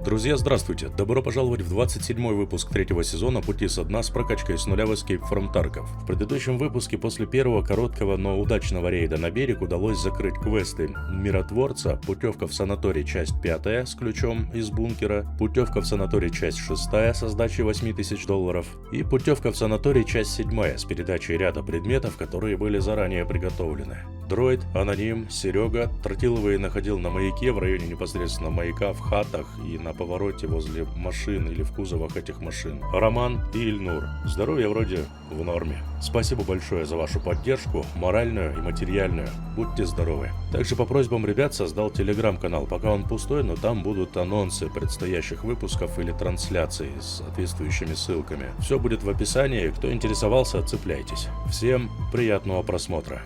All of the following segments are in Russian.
Друзья, здравствуйте! Добро пожаловать в 27-й выпуск третьего сезона «Пути со дна» с прокачкой с нуля в Escape from Tarkov. В предыдущем выпуске после первого короткого, но удачного рейда на берег удалось закрыть квесты «Миротворца», «Путевка в санаторий. Часть 5» с ключом из бункера, «Путевка в санаторий. Часть 6» со сдачей $8000 и «Путевка в санаторий. Часть 7» с передачей ряда предметов, которые были заранее приготовлены. Дроид, Аноним, Серега Тротиловый находил на маяке в районе непосредственно маяка, в хатах и на повороте возле машин или в кузовах этих машин. Роман и Ильнур. Здоровье вроде в норме. Спасибо большое за вашу поддержку, моральную и материальную. Будьте здоровы. Также по просьбам ребят создал телеграм-канал. Пока он пустой, но там будут анонсы предстоящих выпусков или трансляций с соответствующими ссылками. Все будет в описании. Кто интересовался, цепляйтесь. Всем приятного просмотра.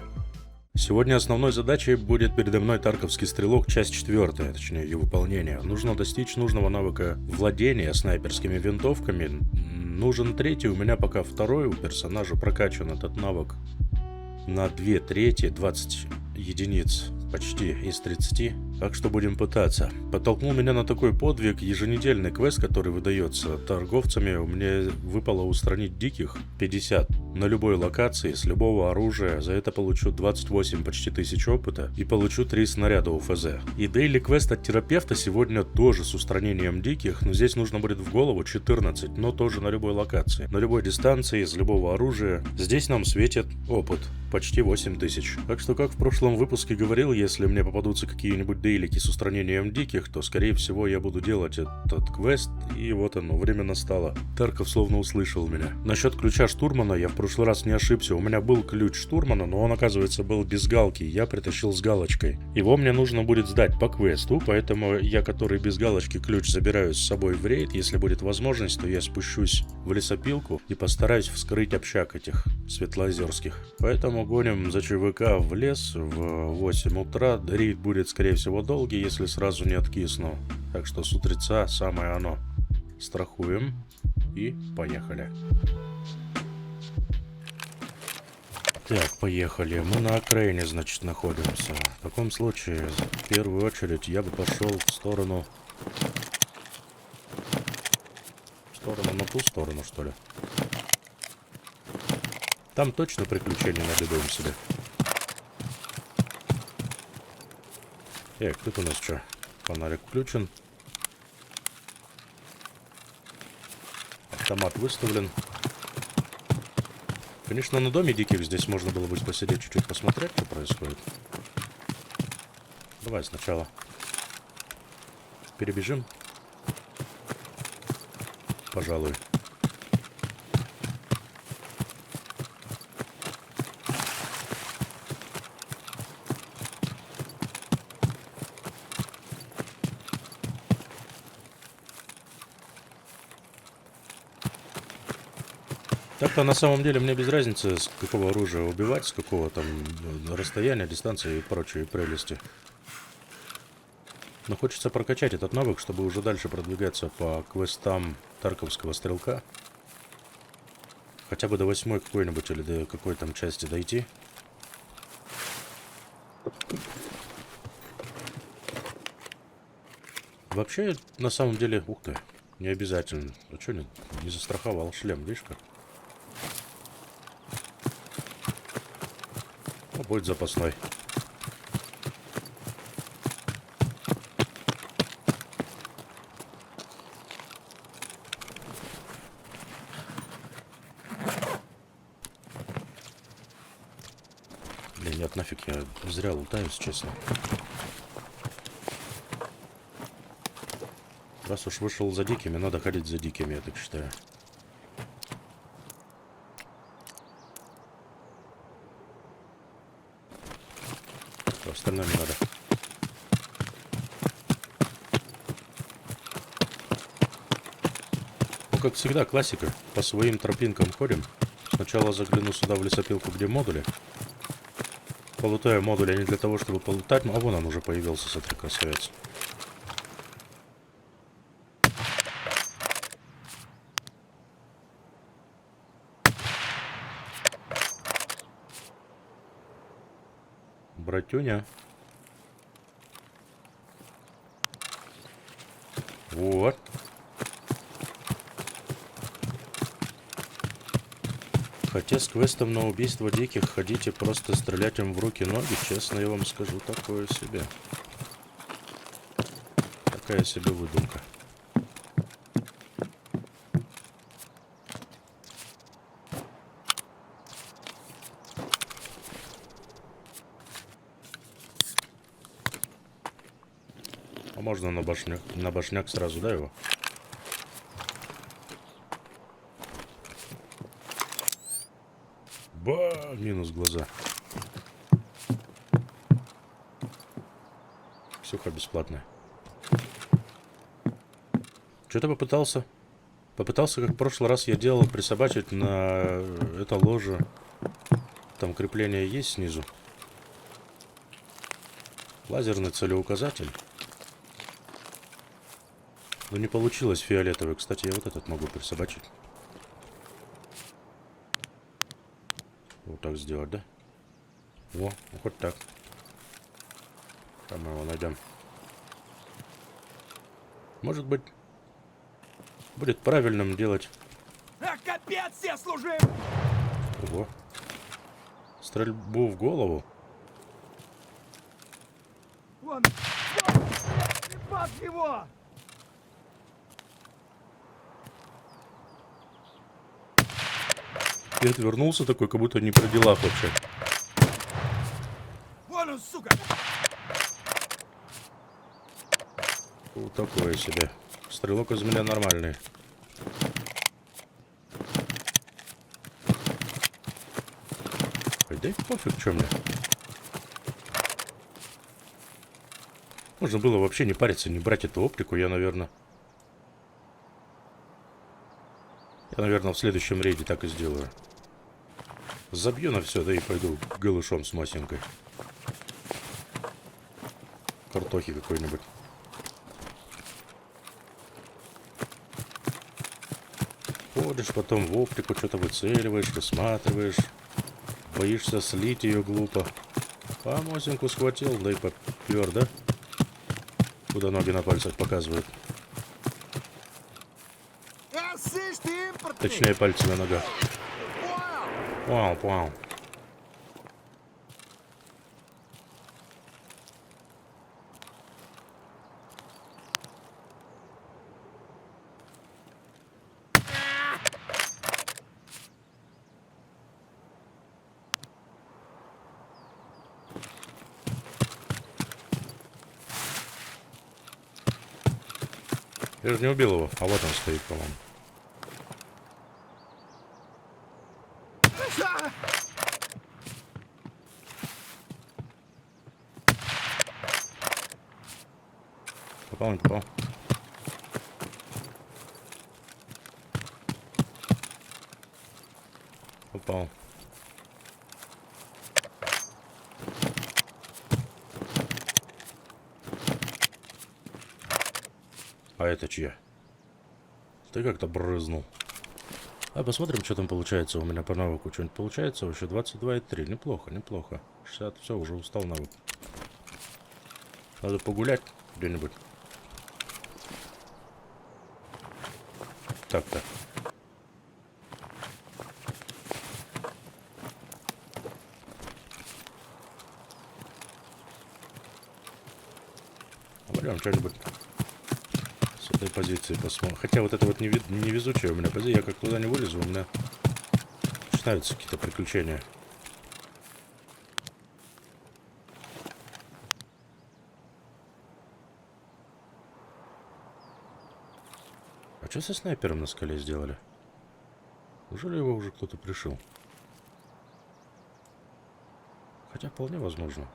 Сегодня основной задачей будет передо мной Тарковский стрелок, часть 4, точнее ее выполнение. Нужно достичь нужного навыка владения снайперскими винтовками. Нужен третий, у меня пока второй, у персонажа прокачан этот навык на 2/3, 20 единиц почти из 30, так что будем пытаться. Подтолкнул меня на такой подвиг еженедельный квест, который выдается торговцами. Мне выпало устранить диких 50 на любой локации, с любого оружия. За это получу 28 почти тысяч опыта и получу 3 снаряда УФЗ. И дейли квест от терапевта сегодня тоже с устранением диких, но здесь нужно будет в голову 14, но тоже на любой локации, на любой дистанции, из любого оружия. Здесь нам светит опыт почти 8000. Так что, как в прошлом выпуске говорил, если мне попадутся какие-нибудь дейлики с устранением диких, то, скорее всего, я буду делать этот квест, и вот оно, время настало. Тарков словно услышал меня. Насчет ключа штурмана я в прошлый раз не ошибся. У меня был ключ штурмана, но он, оказывается, был без галки, я притащил с галочкой. Его мне нужно будет сдать по квесту, поэтому я, который без галочки ключ, забираю с собой в рейд. Если будет возможность, то я спущусь в лесопилку и постараюсь вскрыть общак этих светлоозерских. Поэтому гоним за ЧВК в лес в 8 утра. Рейд будет, скорее всего, долгий, если сразу не откисну. Так что с утреца самое оно. Страхуем и поехали. Так, поехали. Мы на окраине, значит, находимся. В таком случае, в первую очередь, я бы пошел в сторону... на ту сторону, что ли? Там точно приключения надыбаем себе. Так, тут у нас что? Фонарик включен. Автомат выставлен. Конечно, на доме диких здесь можно было бы посидеть, чуть-чуть посмотреть, что происходит. Давай сначала перебежим. Пожалуй. Так-то на самом деле мне без разницы, с какого оружия убивать, с какого там расстояния, дистанции и прочие прелести. Но хочется прокачать этот навык, чтобы уже дальше продвигаться по квестам Тарковского стрелка. Хотя бы до 8 какой-нибудь или до какой там части дойти. Вообще, на самом деле, ух ты, не обязательно. А что не застраховал шлем, видишь как? Будет запасной. Блин, нет, нафиг, я зря лутаюсь, честно. Раз уж вышел за дикими, надо ходить за дикими, я так считаю. Остальное не надо. Ну, как всегда, классика. По своим тропинкам ходим. Сначала загляну сюда в лесопилку, где модули. Полутаю модули не для того, чтобы полутать. Ну, а вон он уже появился, смотри, красавец. Братюня. Вот. Хотя с квестом на убийство диких ходить и просто стрелять им в руки-ноги, честно я вам скажу, такое себе. Такая себе выдумка. А можно на башняк сразу, да, его? Ба, минус глаза. Ксюха бесплатная. Что-то попытался. Попытался, как в прошлый раз я делал, присобачить на это ложе. Там крепление есть снизу. Лазерный целеуказатель. Но не получилось фиолетовый. Кстати, я вот этот могу присобачить. Вот так сделать, да? Во, ну хоть так. Там мы его найдем. Может быть, будет правильным делать. А, капец, все служим! Ого. Стрельбу в голову. Вон, припас его! И отвернулся такой, как будто не при делах вообще. Вон он, сука! Вот такое себе. Стрелок из меня нормальный. Ой, да и пофиг, что мне. Можно было вообще не париться, не брать эту оптику. Я, наверное, в следующем рейде так и сделаю. Забью на все, да и пойду голышом с масенькой. Картохи какой-нибудь. Ходишь потом в оптику, что-то выцеливаешь, высматриваешь. Боишься слить ее глупо. А масеньку схватил, да и попер, да? Куда ноги на пальцах показывают. Слышь, ты импортный! Точнее, пальцы на ногах. Понял? Понял. Я же не убил его, а вот он стоит, по-моему. Попал, не попал. Попал. А это чья? Ты как-то брызнул. А посмотрим, что там получается у меня по навыку. Что-нибудь получается вообще? 22,3. Неплохо, неплохо. 60. Все, уже устал навык. Надо погулять где-нибудь. Так-то. Пойдем что-нибудь с этой позиции посмотрим. Хотя вот это вот невезучая у меня позиция. Я как туда не вылезу, у меня начинаются какие-то приключения. А что со снайпером на скале сделали? Неужели его уже кто-то пришил? Хотя вполне возможно.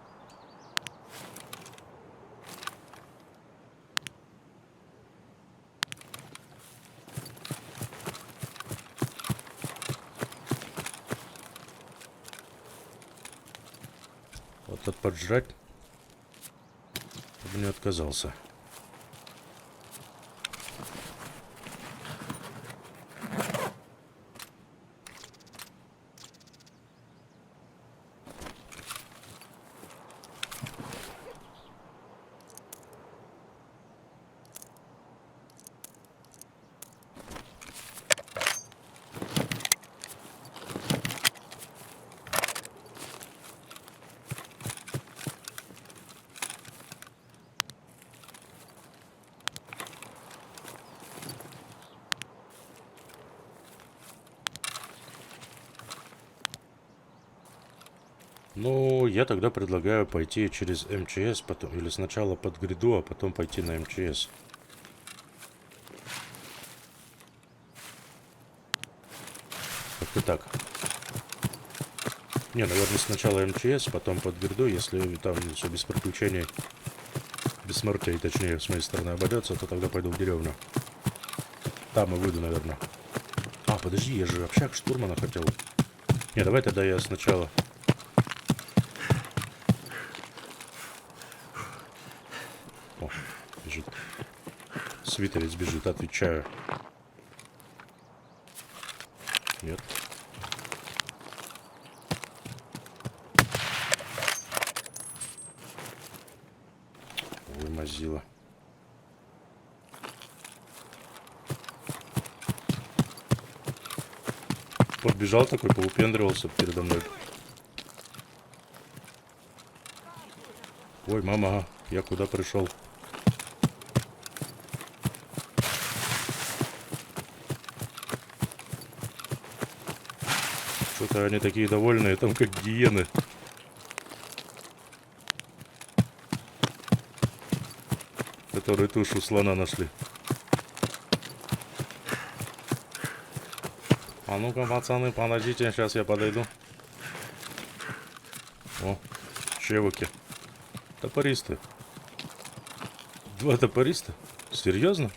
Вот тут поджрать я бы не отказался. Ну, я тогда предлагаю пойти через МЧС, потом, или сначала под гряду, а потом пойти на МЧС. Как-то так. Не, наверное, сначала МЧС, потом под гряду, если там все без приключений, без смертей, точнее, с моей стороны обойдется, то тогда пойду в деревню. Там и выйду, наверное. А, подожди, я же общак штурмана хотел. Не, давай тогда я сначала... О, бежит. Свитерец бежит, отвечаю. Нет. Ой, мазила. Подбежал такой, поупендривался передо мной. Ой, мама, я куда пришел? Что-то они такие довольные, там как гиены. Которые тушу слона нашли. А ну-ка, пацаны, подождите, сейчас я подойду. О, чевыки. Топористы. 2 топориста? Серьезно?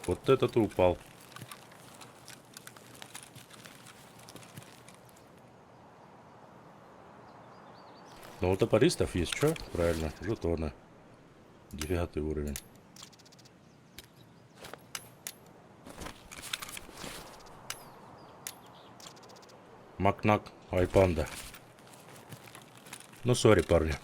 Вот это ты упал. Но у топористов есть что? Правильно, жетоны. 9 уровень. Макнак, айпанда. Ну, сори, парни.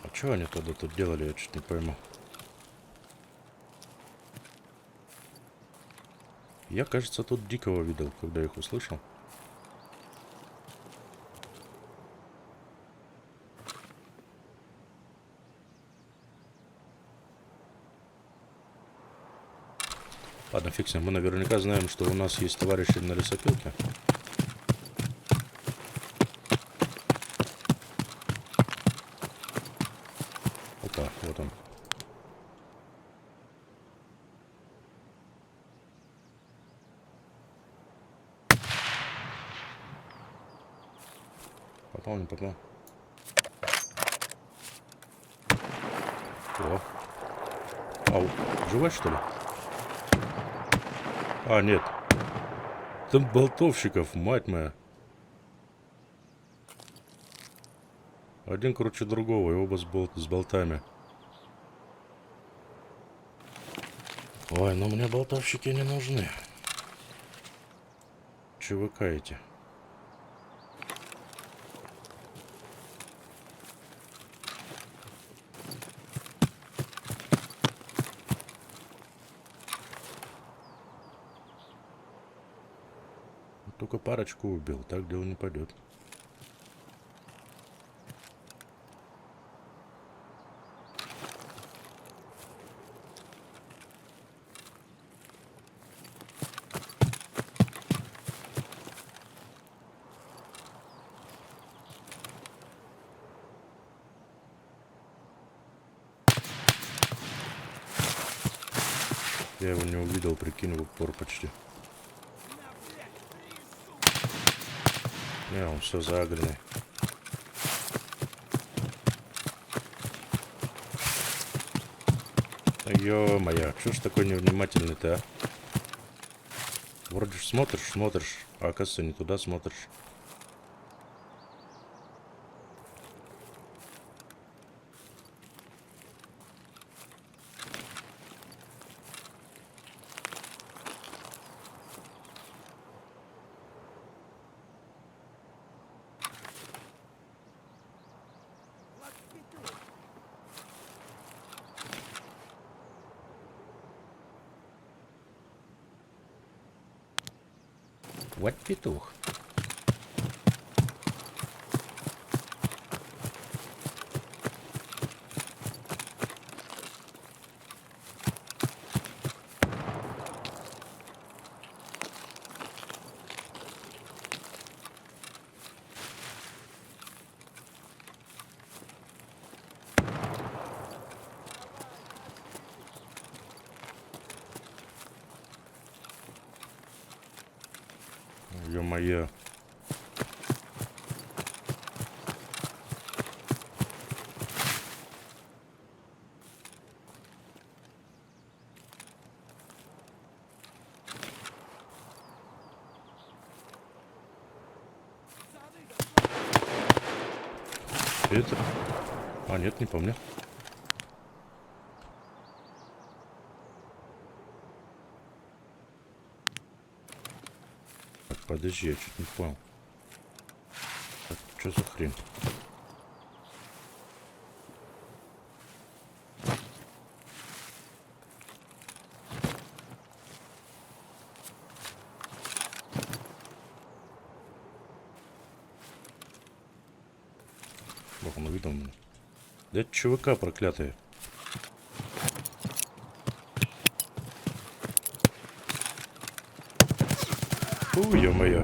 А что они тогда тут делали, я чуть не пойму. Я, кажется, тут дикого видел, когда их услышал. Ладно, фиг с ним. Мы наверняка знаем, что у нас есть товарищи на лесопилке. Опа, вот он. Попал, не попал. О. Ау, живой, что ли? А, нет. Там болтовщиков, мать моя. Один круче другого, и оба с болтами. Ой, ну мне болтовщики не нужны. Че вы каете? Только парочку убил, так дело не пойдет. Я его не увидел, прикинь, в упор почти. Не, он все загренный. Ё-моё, чё ж такой невнимательный-то, а? Вроде ж смотришь, а оказывается не туда смотришь. Вот петух. Ё-моё. Это? А, нет, не помню. Так, подожди, я чуть не понял. Так, что за хрень? Бог, он увидел меня. Да это ЧВК проклятые. Ой, ё-моё.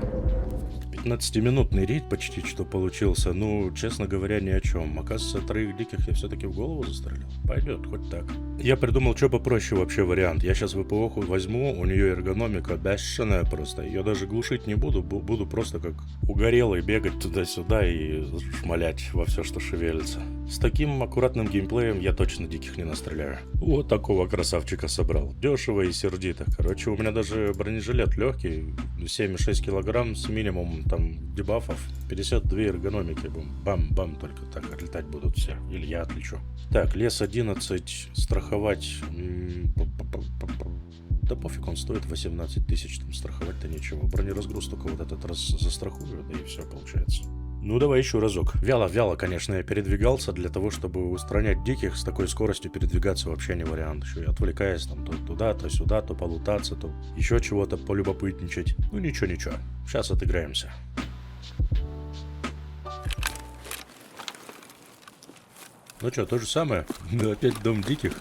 15-минутный рейд почти что получился. Ну, честно говоря, ни о чем. Оказывается, 3 диких я все-таки в голову застрелил. Пойдет, хоть так. Я придумал, что попроще вообще вариант. Я сейчас ВПОху возьму, у нее эргономика бешеная просто. Ее даже глушить не буду, буду просто как угорелый бегать туда-сюда и шмалять во все, что шевелится. С таким аккуратным геймплеем я точно диких не настреляю. Вот такого красавчика собрал. Дешево и сердито. Короче, у меня даже бронежилет легкий, 7,6 килограмм с минимумом там дебафов, 52 эргономики. Бам-бам, только так отлетать будут все. Или я отлечу. Так, лес 11, страховать... Да пофиг, он стоит 18 тысяч, там страховать-то нечего. Бронеразгруз только вот этот раз застрахую, да и все получается. Ну давай еще разок. Вяло, конечно, я передвигался для того, чтобы устранять диких. С такой скоростью передвигаться вообще не вариант. Еще и отвлекаясь там то туда, то сюда, то полутаться, то еще чего-то полюбопытничать. Ну ничего. Сейчас отыграемся. Ну что, то же самое? Да опять дом диких.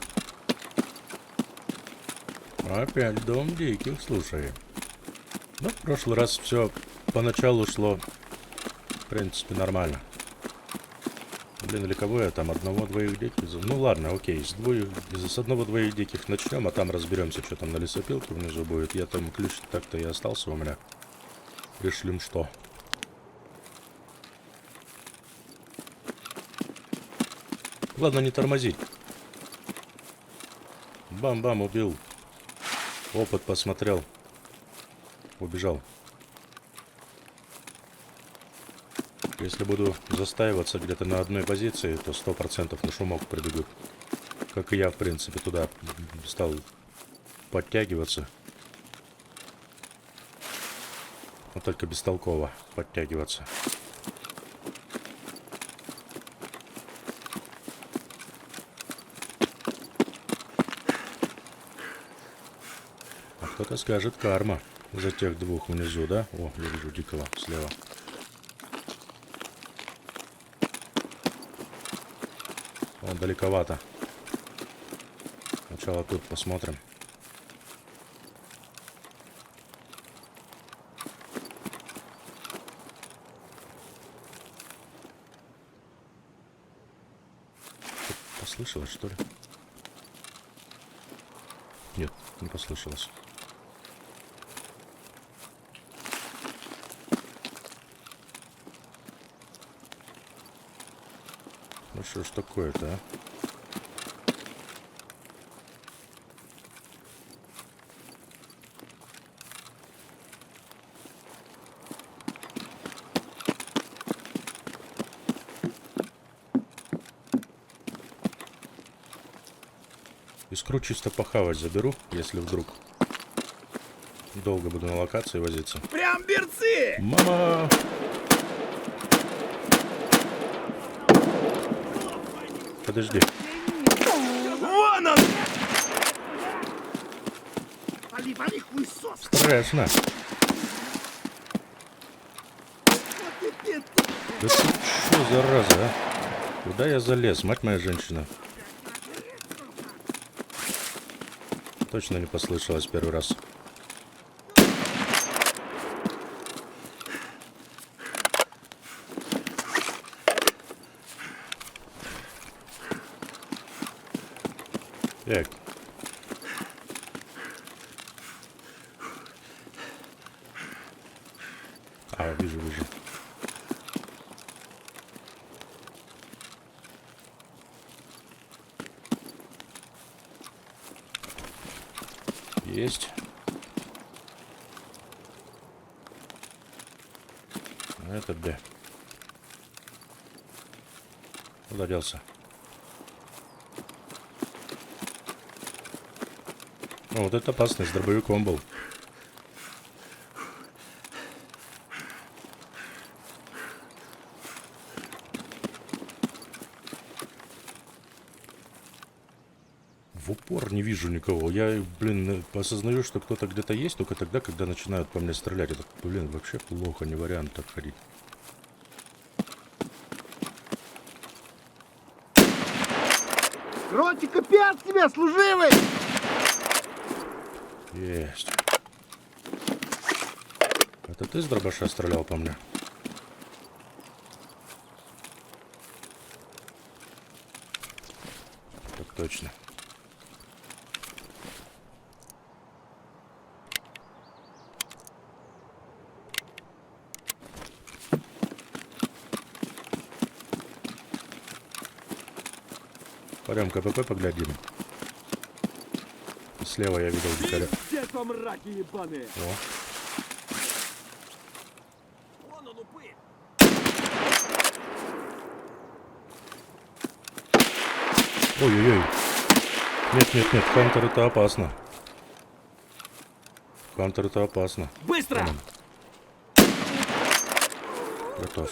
Опять дом диких, слушай. Ну, в прошлый раз все поначалу шло, в принципе, нормально. Блин, или кого я там? Одного-двоих диких? Ну ладно, окей. С одного-двоих диких начнем, а там разберемся, что там на лесопилке внизу будет. Я там ключ так-то и остался у меня. Пришлем что. Ладно, не тормозить. Бам-бам, убил. Опыт посмотрел. Убежал. Если буду застаиваться где-то на одной позиции, то 100% на шумок прибегут. Как и я, в принципе, туда стал подтягиваться. Но только бестолково подтягиваться. Кто-то скажет карма за тех двух внизу, да? О, я вижу дикого слева. Он далековато. Сначала тут посмотрим. Послышалось, что ли? Нет, не послышалось. Ну что ж такое-то, а? Искру чисто похавать заберу, если вдруг долго буду на локации возиться. Прям берцы! Мама! Подожди. Вон он! Вали, хуесос! Страшно. Да ты что, зараза, а? Куда я залез, мать моя женщина? Точно не послышалось первый раз. Так. А, вижу. Есть. А это где? Куда делся? О, вот это опасный, с дробовиком был. В упор не вижу никого. Я, блин, осознаю, что кто-то где-то есть, только тогда, когда начинают по мне стрелять. Это, блин, вообще плохо, не вариант так ходить. Короче, капец тебе, служивый! Есть. Это ты с дробаша стрелял по мне? Так точно. Пойдем КПП поглядим. Слева я видел дикаря. Пиздец вам мраки ебаные! О. Вон он упырь! Ой-ой-ой. Нет, Хантер это опасно. Хантер это опасно. Быстро! Готов.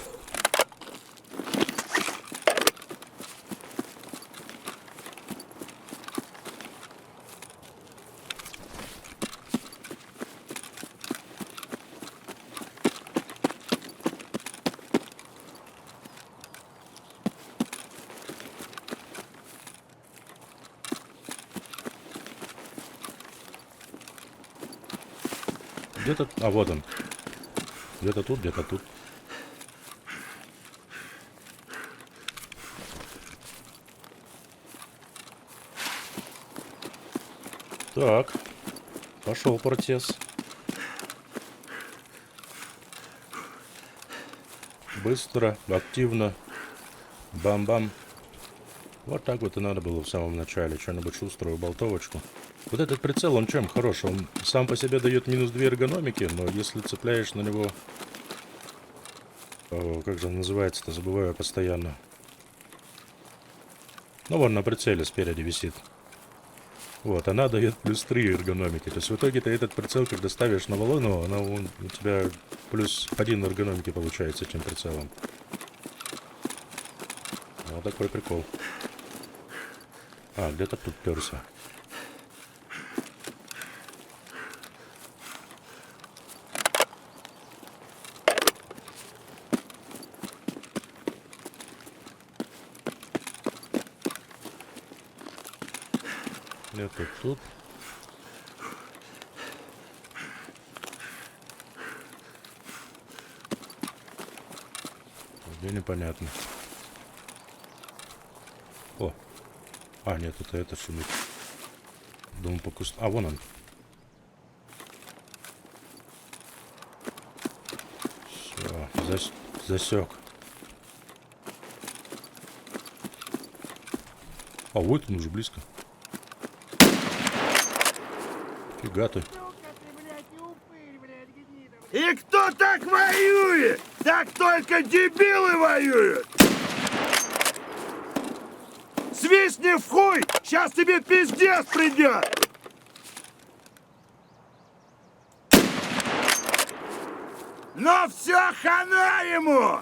Где-то... А, вот он. Где-то тут, где-то тут. Так. Пошел протез. Быстро, активно. Бам-бам. Вот так вот и надо было в самом начале. Что-нибудь шуструю болтовочку. Вот этот прицел, он чем хорош? Он сам по себе дает минус 2 эргономики, но если цепляешь на него... О, как же он называется-то, забываю я постоянно. Ну, вон на прицеле спереди висит. Вот, она дает плюс 3 эргономики. То есть в итоге ты этот прицел, когда ставишь на валону, у тебя плюс 1 эргономики получается этим прицелом. Вот такой прикол. А, где-то тут перся. Где-то тут. Где непонятно. О. А, нет, это шумит. Думаю, по кусту. А, вон он. Все, засек. А, вот он уже близко. Фига ты. И кто так воюет? Так только дебилы воюют! Свистни в хуй! Сейчас тебе пиздец придет! Но все хана ему!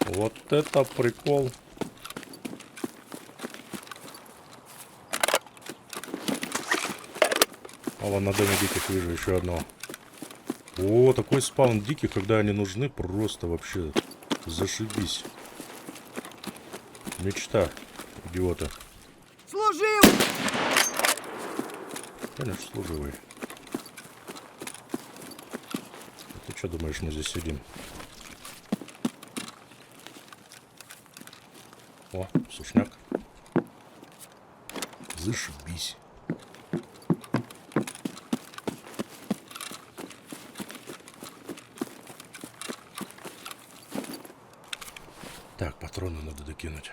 Вот это прикол. А вон на доме диких вижу еще одного. О, такой спаун дикий, когда они нужны, просто вообще зашибись. Мечта идиота. Служил! Конечно, служивый. А ты что думаешь, мы здесь сидим? О, сушняк. Зашибись. Так, патроны надо докинуть.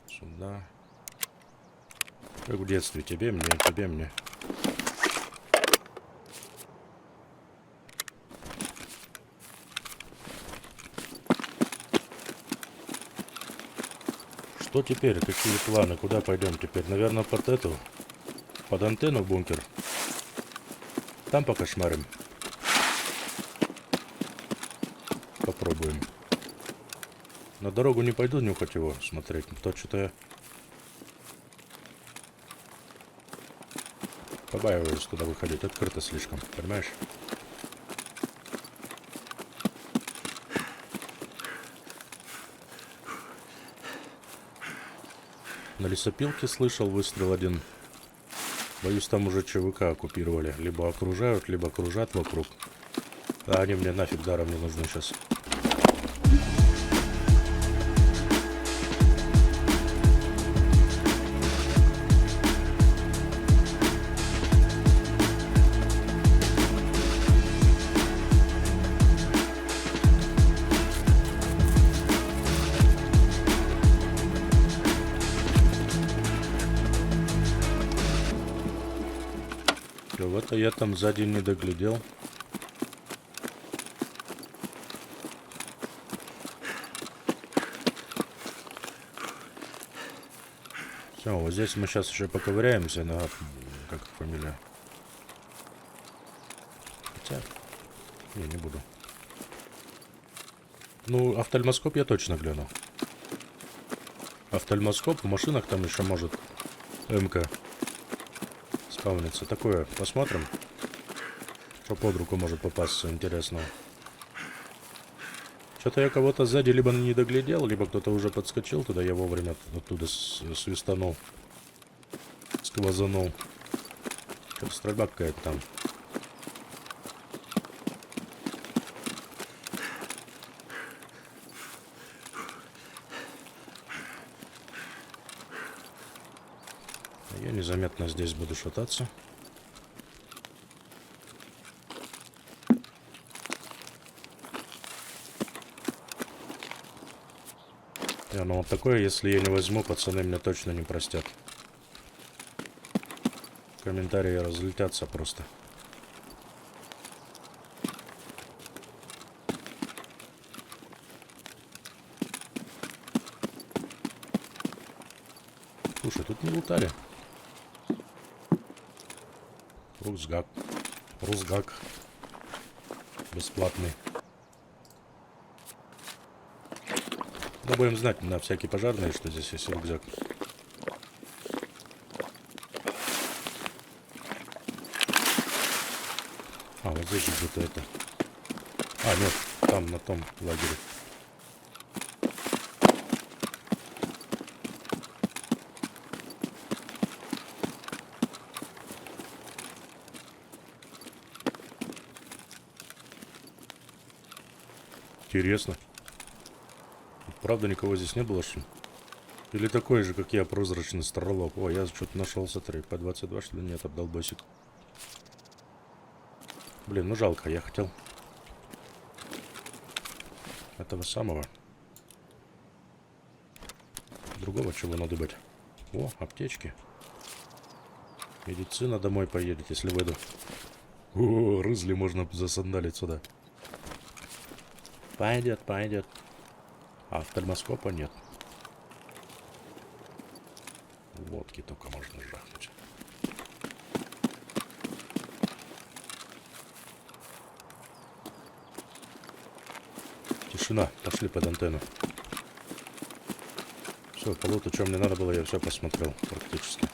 Сюда. Как в детстве. Тебе, мне, тебе, мне. Что теперь? Какие планы? Куда пойдем теперь? Наверное, под эту. Под антенну в бункер. Там покошмарим. Попробуем. На дорогу не пойду нюхать его, смотреть. То что-то я побаиваюсь туда выходить. Открыто слишком, понимаешь? На лесопилке слышал выстрел один. Боюсь, там уже ЧВК оккупировали. Либо окружают, либо кружат вокруг. А они мне нафиг даром не нужны сейчас. В это я там сзади не доглядел. Все, вот здесь мы сейчас еще поковыряемся. На, как фамилия? Хотя, не буду. Ну, офтальмоскоп я точно гляну. Офтальмоскоп в машинах там еще может МК спавнится. Такое посмотрим. Что под руку может попасться интересного. Что-то я кого-то сзади либо не доглядел, либо кто-то уже подскочил туда. Я вовремя оттуда свистанул. Сквозанул. Что-то стрельба какая-то там. Я незаметно здесь буду шататься. Ну вот такое, если я не возьму, пацаны меня точно не простят. Комментарии разлетятся просто. Слушай, тут не лутали. Русгак. Русгак. Бесплатный. Да будем знать на всякие пожарные, что здесь есть рюкзак. А, вот здесь же где-то это. А, нет, там, на том лагере. Интересно. Правда, никого здесь не было, что ли? Или такой же, как я, прозрачный стрелок. Ой, я что-то нашел, смотри, по 22, что ли? Нет, обдолбосик. Блин, ну жалко, я хотел этого самого. Другого чего надо быть. О, аптечки. Медицина домой поедет, если выйду. О, рызли можно засандалить сюда. Пойдет, пойдет. А офтальмоскопа нет. Водки только можно жахнуть. Тишина. Пошли под антенну. Все, по луту, что мне надо было, я все посмотрел практически.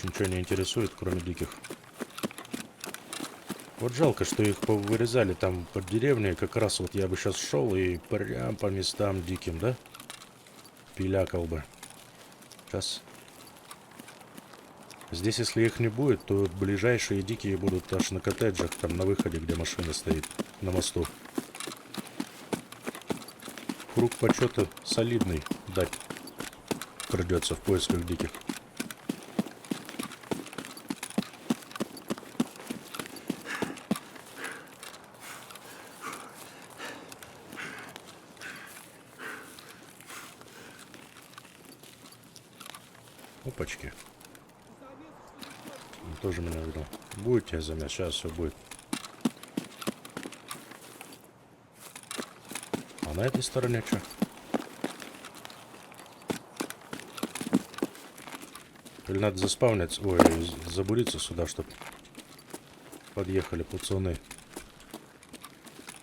больше ничего не интересует, кроме диких. Вот жалко, что их повырезали там под деревней. Как раз вот я бы сейчас шел и прям по местам диким, да? Пилякал бы. Сейчас. Здесь, если их не будет, то ближайшие дикие будут аж на коттеджах, там на выходе, где машина стоит, на мосту. Круг почета солидный дать придется в поисках диких. Опачки. Он тоже меня видел. Будет тебе замес, сейчас все будет. А на этой стороне что? Или надо заспавниться, ой, забуриться сюда, чтобы подъехали пацаны.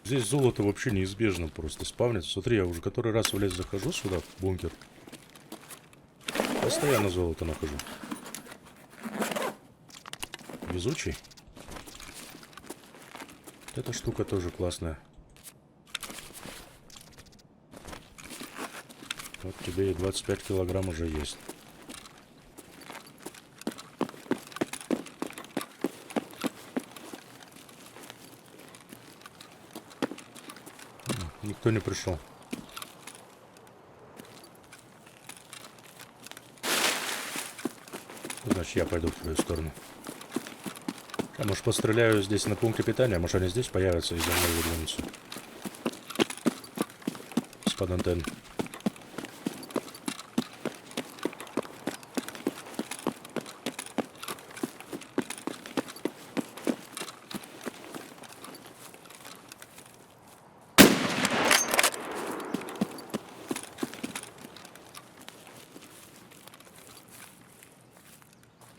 Здесь золото вообще неизбежно просто спавнится. Смотри, я уже который раз в лес захожу сюда, в бункер. Постоянно золото нахожу. Везучий. Эта штука тоже классная. Вот тебе и 25 килограмм уже есть. Никто не пришел. Значит, я пойду в твою сторону. А может, постреляю здесь на пункте питания, а может, они здесь появятся и за мной выдвинутся. С-под антенн.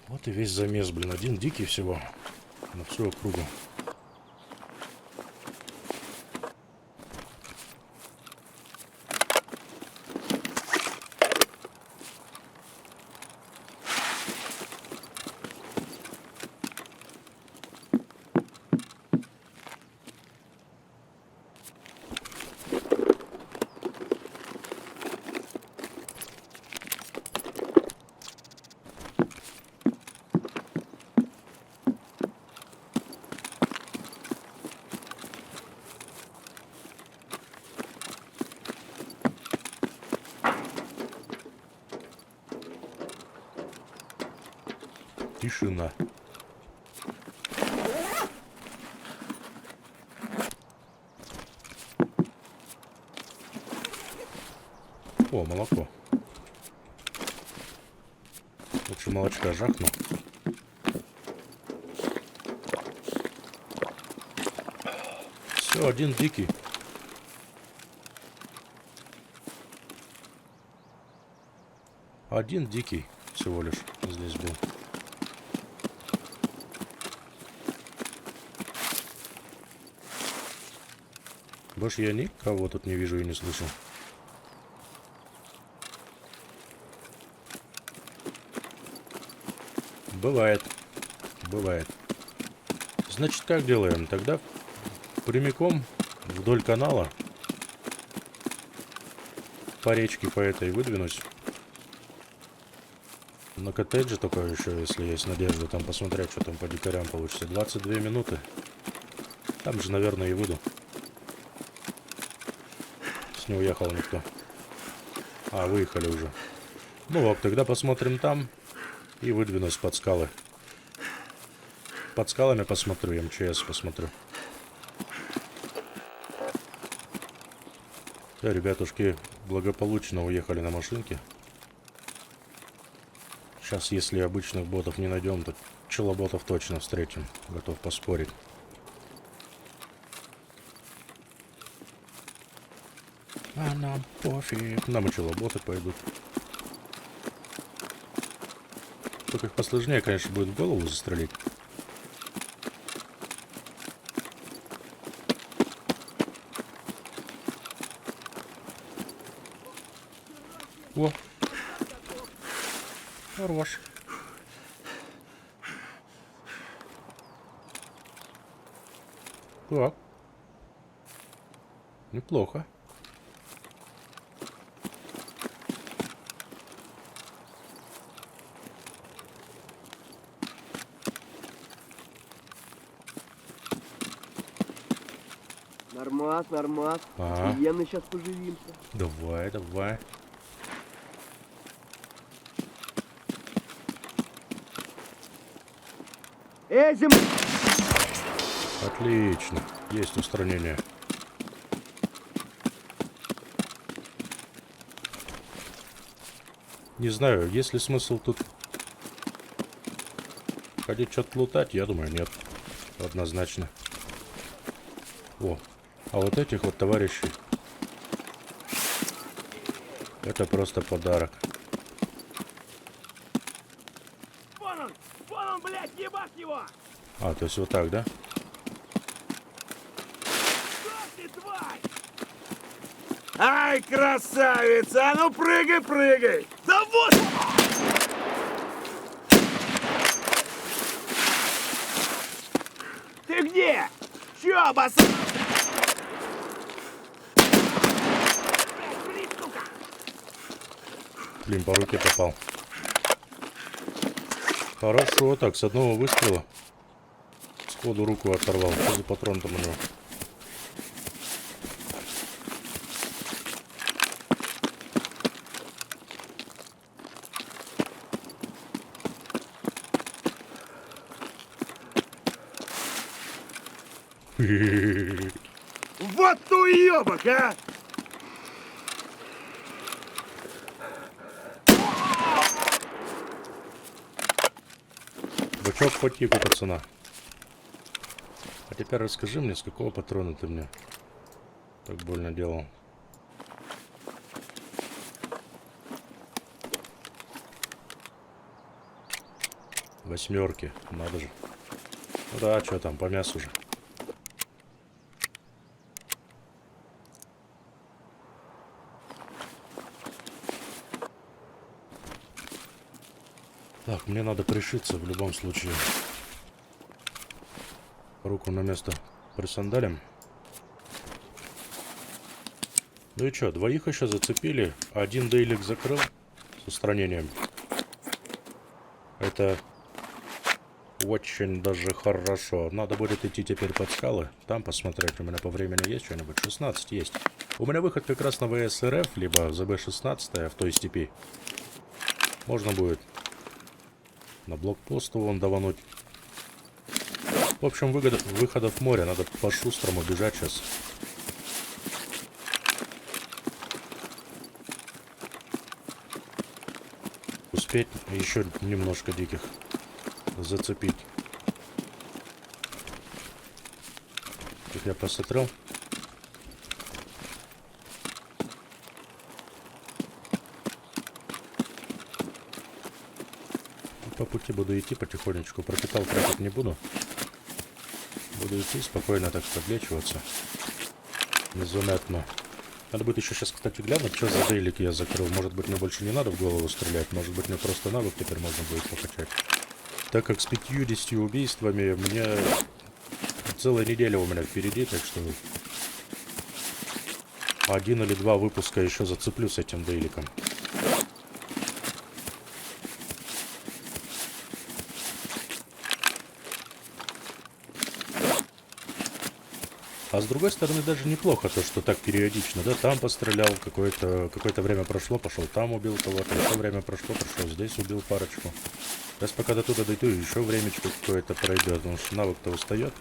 Вот и весь замес, блин. Один дикий всего на всю округу. Тишина. О, молоко. Лучше молочка жахну. Все, один дикий. Один дикий всего лишь здесь был. Больше я никого тут не вижу и не слышу. Бывает. Бывает. Значит, как делаем? Тогда прямиком вдоль канала по речке по этой выдвинусь. На коттедже только еще, если есть надежда, там посмотреть, что там по дикарям получится. 22 минуты. Там же, наверное, и выйду. Не уехал никто. А, выехали уже. Ну вот, тогда посмотрим там и выдвинусь под скалы. Под скалами посмотрю, МЧС посмотрю. Ребятушки благополучно уехали на машинке. Сейчас, если обычных ботов не найдем, то челоботов точно встретим. Готов поспорить. А нам пофиг. Нам и челоботы пойдут. Только их посложнее, конечно, будет в голову застрелить. О! Хорош. Так. Неплохо. Нормас, нормас. Ага. Охуенно сейчас поживимся. Давай, давай. Зим... Отлично. Есть устранение. Не знаю, есть ли смысл тут ходить что-то лутать? Я думаю, нет. Однозначно. О, а вот этих вот товарищей, это просто подарок. Вон он, блядь, ебать его! А, то есть вот так, да? Сдохни, тварь! Ай, красавица! А ну прыгай, прыгай! Да вот! Ты где? Чё, обосрался? Блядь, блин, сука! Блин, по руке попал. Хорошо, так, с одного выстрела сходу руку оторвал. Что за патрон там у него? Вот уёбок, а! Бычок по типу, пацана. А теперь расскажи мне, с какого патрона ты мне так больно делал. Восьмерки, надо же. Ну да, что там, по мясу же. Так, мне надо пришиться в любом случае. Руку на место присандалим. Ну и что, двоих еще зацепили. Один дейлик закрыл с устранением. Это очень даже хорошо. Надо будет идти теперь под скалы. Там посмотреть. У меня по времени есть что-нибудь. 16 есть. У меня выход как раз на ВСРФ, либо ЗБ-16 в той степи. Можно будет на блокпост вон давануть. В общем, выходов в море. Надо по-шустрому бежать сейчас. Успеть еще немножко диких зацепить. Их я посмотрел. По пути буду идти потихонечку. Пропитал тратить не буду. Буду идти спокойно так подлечиваться. Незаметно. Надо будет еще сейчас, кстати, глянуть, что за дейлик я закрыл. Может быть, мне больше не надо в голову стрелять. Может быть, мне просто навык теперь можно будет покачать. Так как с 50 убийствами мне целая неделя у меня впереди, так что 1 или 2 выпуска еще зацеплю с этим дейликом. А с другой стороны, даже неплохо то, что так периодично, да, там пострелял, какое-то время прошло, пошел там убил кого-то, еще время прошло, пошел здесь убил парочку. Сейчас пока до туда дойду, еще времечко какое-то пройдет, потому что навык-то устает.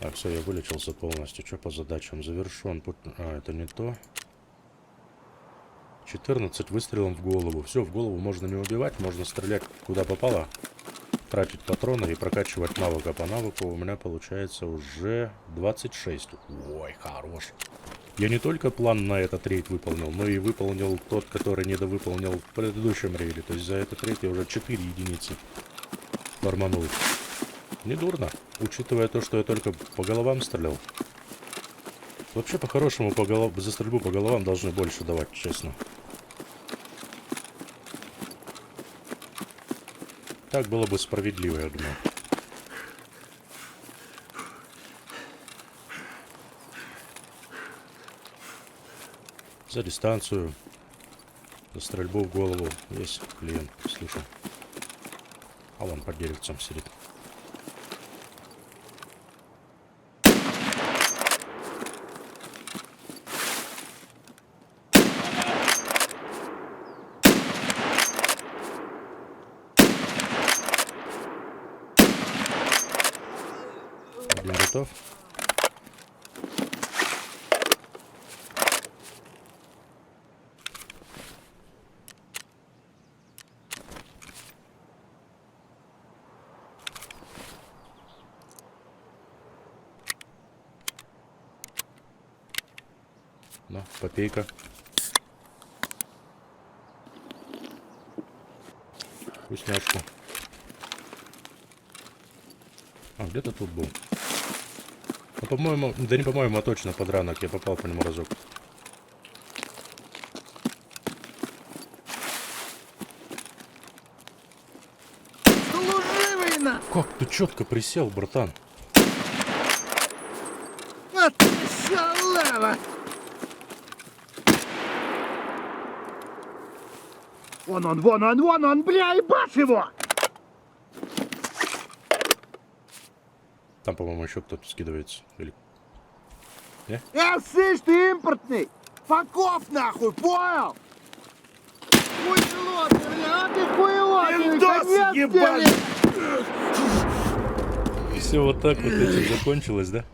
Так, все, я вылечился полностью. Что по задачам? Завершен. А, это не то. 14 выстрелом в голову. Все, в голову можно не убивать, можно стрелять куда попало. Тратить патроны и прокачивать навык. А по навыку у меня получается уже 26. Ой, хорош. Я не только план на этот рейд выполнил, но и выполнил тот, который недовыполнил в предыдущем рейде. То есть за этот рейд я уже 4 единицы форманул. Недурно, учитывая то, что я только по головам стрелял. Вообще, по-хорошему, за стрельбу по головам должны больше давать, честно. Так было бы справедливо, я думаю. За дистанцию. За стрельбу в голову. Есть клиент, слышу. А вон под деревцем сидит. Один готов. Ну, попей-ка. Вкусняшку. А, где-то тут был. Ну, по-моему, да не по-моему, а точно подранок. Я попал по нему разок. Служивый на! Как ты четко присел, братан? Вот ты шалава! Вон он, бля, ебашь его! Там, по-моему, еще кто-то скидывается. Или... Слышь, ты импортный! Факов нахуй, понял? Хуйло ты, бля, а ты хуйло ты, конец ебаный! Все вот так вот этим закончилось, да?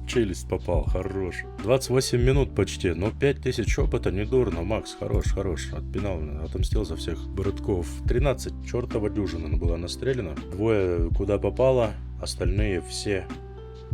Челюсть попал, хорош. 28 минут почти, но 5000 опыта, недурно. Макс, хорош. Отпинал, отомстил за всех братков. 13, чертова дюжина была настрелена. Двое куда попало, остальные все...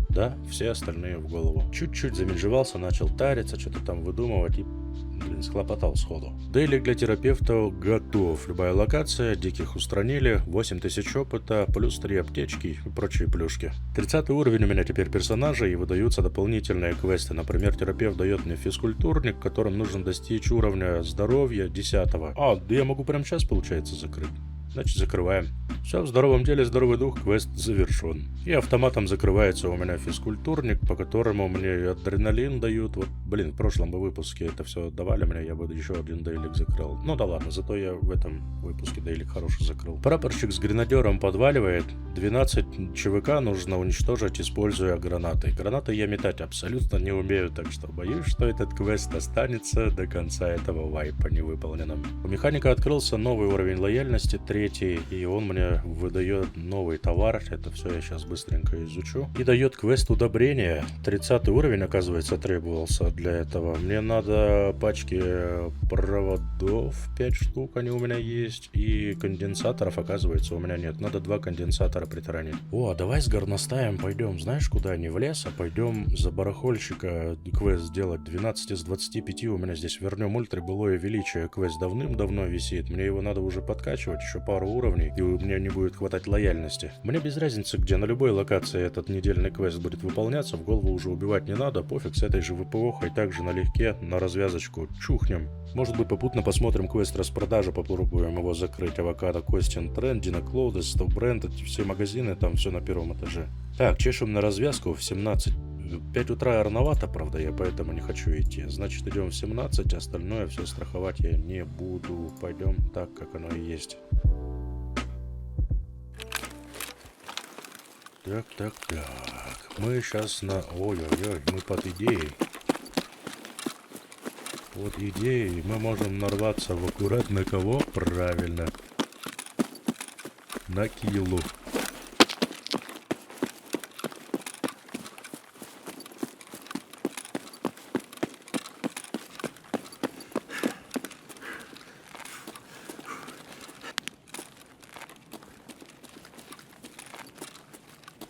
Да, все остальные в голову. Чуть-чуть заминжевался, начал тариться, что-то там выдумывать и, блин, схлопотал сходу. Дейлик для терапевта готов. Любая локация, диких устранили, 8000 опыта, плюс 3 аптечки и прочие плюшки. 30 уровень у меня теперь персонажа, и выдаются дополнительные квесты. Например, терапевт дает мне физкультурник, которым нужно достичь уровня здоровья 10-го. А, да я могу прямо сейчас, получается, закрыть. Значит, закрываем. Все, в здоровом деле здоровый дух, квест завершен. И автоматом закрывается у меня физкультурник, по которому мне адреналин дают. Вот, блин, в прошлом бы выпуске это все давали мне, я бы еще один дейлик закрыл. Ну да ладно, зато я в этом выпуске дейлик хороший закрыл. Прапорщик с гренадером подваливает. 12 ЧВК нужно уничтожить, используя гранаты. Гранаты я метать абсолютно не умею, так что боюсь, что этот квест останется до конца этого вайпа невыполненным. У механика открылся новый уровень лояльности, 3, и он мне выдает новый товар. Это все я сейчас быстренько изучу. И дает квест удобрения. 30 уровень, оказывается, требовался для этого. Мне надо пачки проводов, 5 штук они у меня есть. И конденсаторов, оказывается, у меня нет. Надо 2 конденсатора притаранить. О, давай с горностаем пойдем. Знаешь куда? Не в лес, а пойдем за барахольщика квест сделать. 12 из 25 у меня здесь. Вернем ультра былое величие. Квест давным-давно висит. Мне его надо уже подкачивать. Еще пару уровней, и у меня не будет хватать лояльности. Мне без разницы, где на любой локации этот недельный квест будет выполняться, в голову уже убивать не надо, пофиг, с этой же ВПОхой также налегке, на развязочку чухнем. Может быть, попутно посмотрим квест распродажи, попробуем его закрыть. Авокадо, Костин, Тренд, Динаклоудес, Стоп Бренд, все магазины, там все на первом этаже. Так, чешем на развязку в 17. 5 утра рановато, правда, я поэтому не хочу идти. Значит, идем в 17, остальное все страховать я не буду. Пойдем так, как оно и есть. Так. Мы сейчас на... Ой-ой-ой, мы под идеей. Под идеей мы можем нарваться в аккурат на кого? Правильно. На Киллу.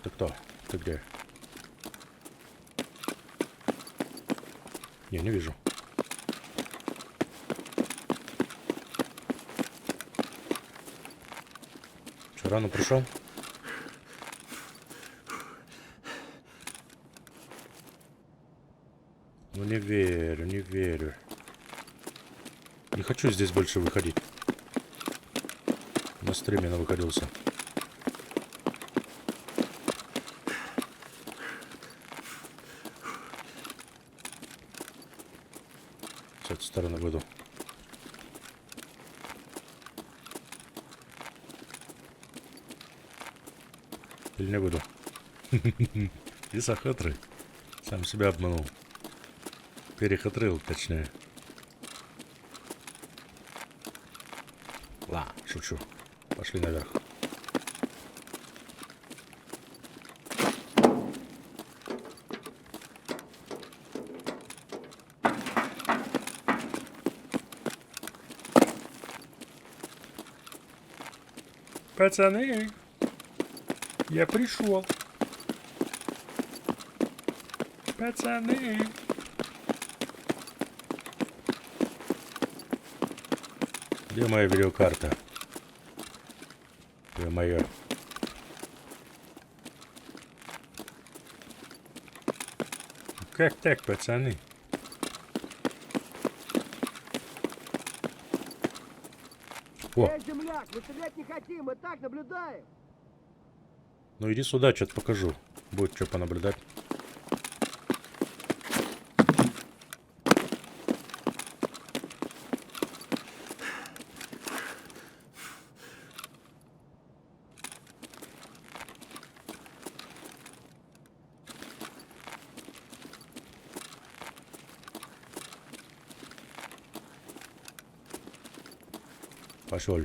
Ты кто? Ты где? Не вижу. Че, рано пришел? Ну не верю. Не хочу здесь больше выходить. На стриме навыходился. с этой стороны выйду. Или не выйду? Иса хитрый. Сам себя обманул. Перехитрил, точнее. Ладно, шучу. Пошли наверх. Пацаны, я пришел. Пацаны. Где моя видеокарта? Где моя? Как так, пацаны? О, земляк, мы стрелять не хотим, мы так наблюдаем. ну иди сюда, что-то покажу. Будет что понаблюдать. Пошел.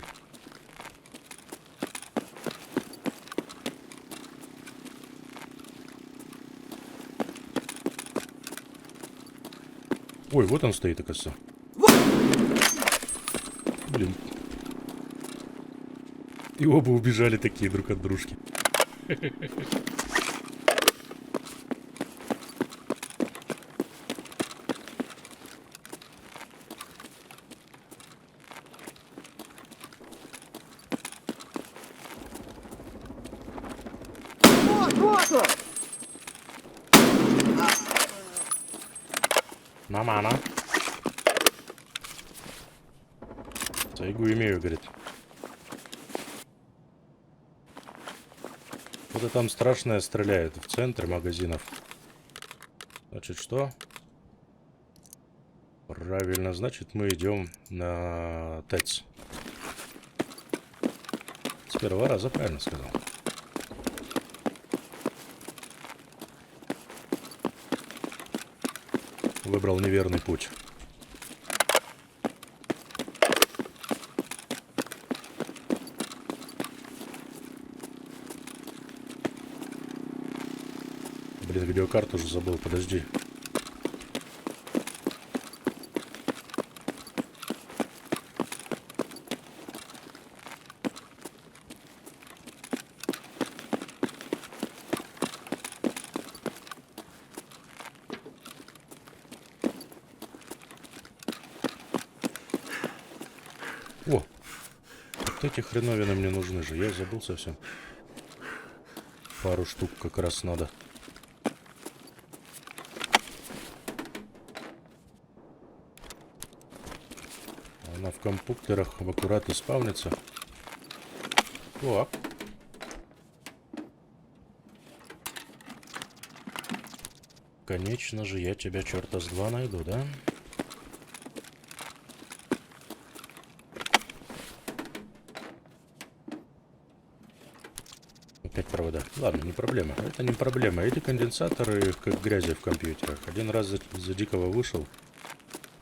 Ой, вот он стоит, оказывается. Блин. И оба убежали такие друг от дружки. Вот он! Мамана. Сайгу имею, говорит. Кто-то там страшное стреляет в центре магазинов. Значит, что? Правильно, значит, мы идем на ТЭЦ. С первого раза правильно сказал. Выбрал неверный путь. Блин, видеокарту уже забыл, подожди. О, вот эти хреновины мне нужны же, я забыл совсем. Пару штук как раз надо. Она в компьютерах в аккурат и спавнится. О. Конечно же, я тебя черта с два найду, да? Опять провода. Ладно, не проблема. Это не проблема. Эти конденсаторы как грязи в компьютерах. Один раз за дикого вышел.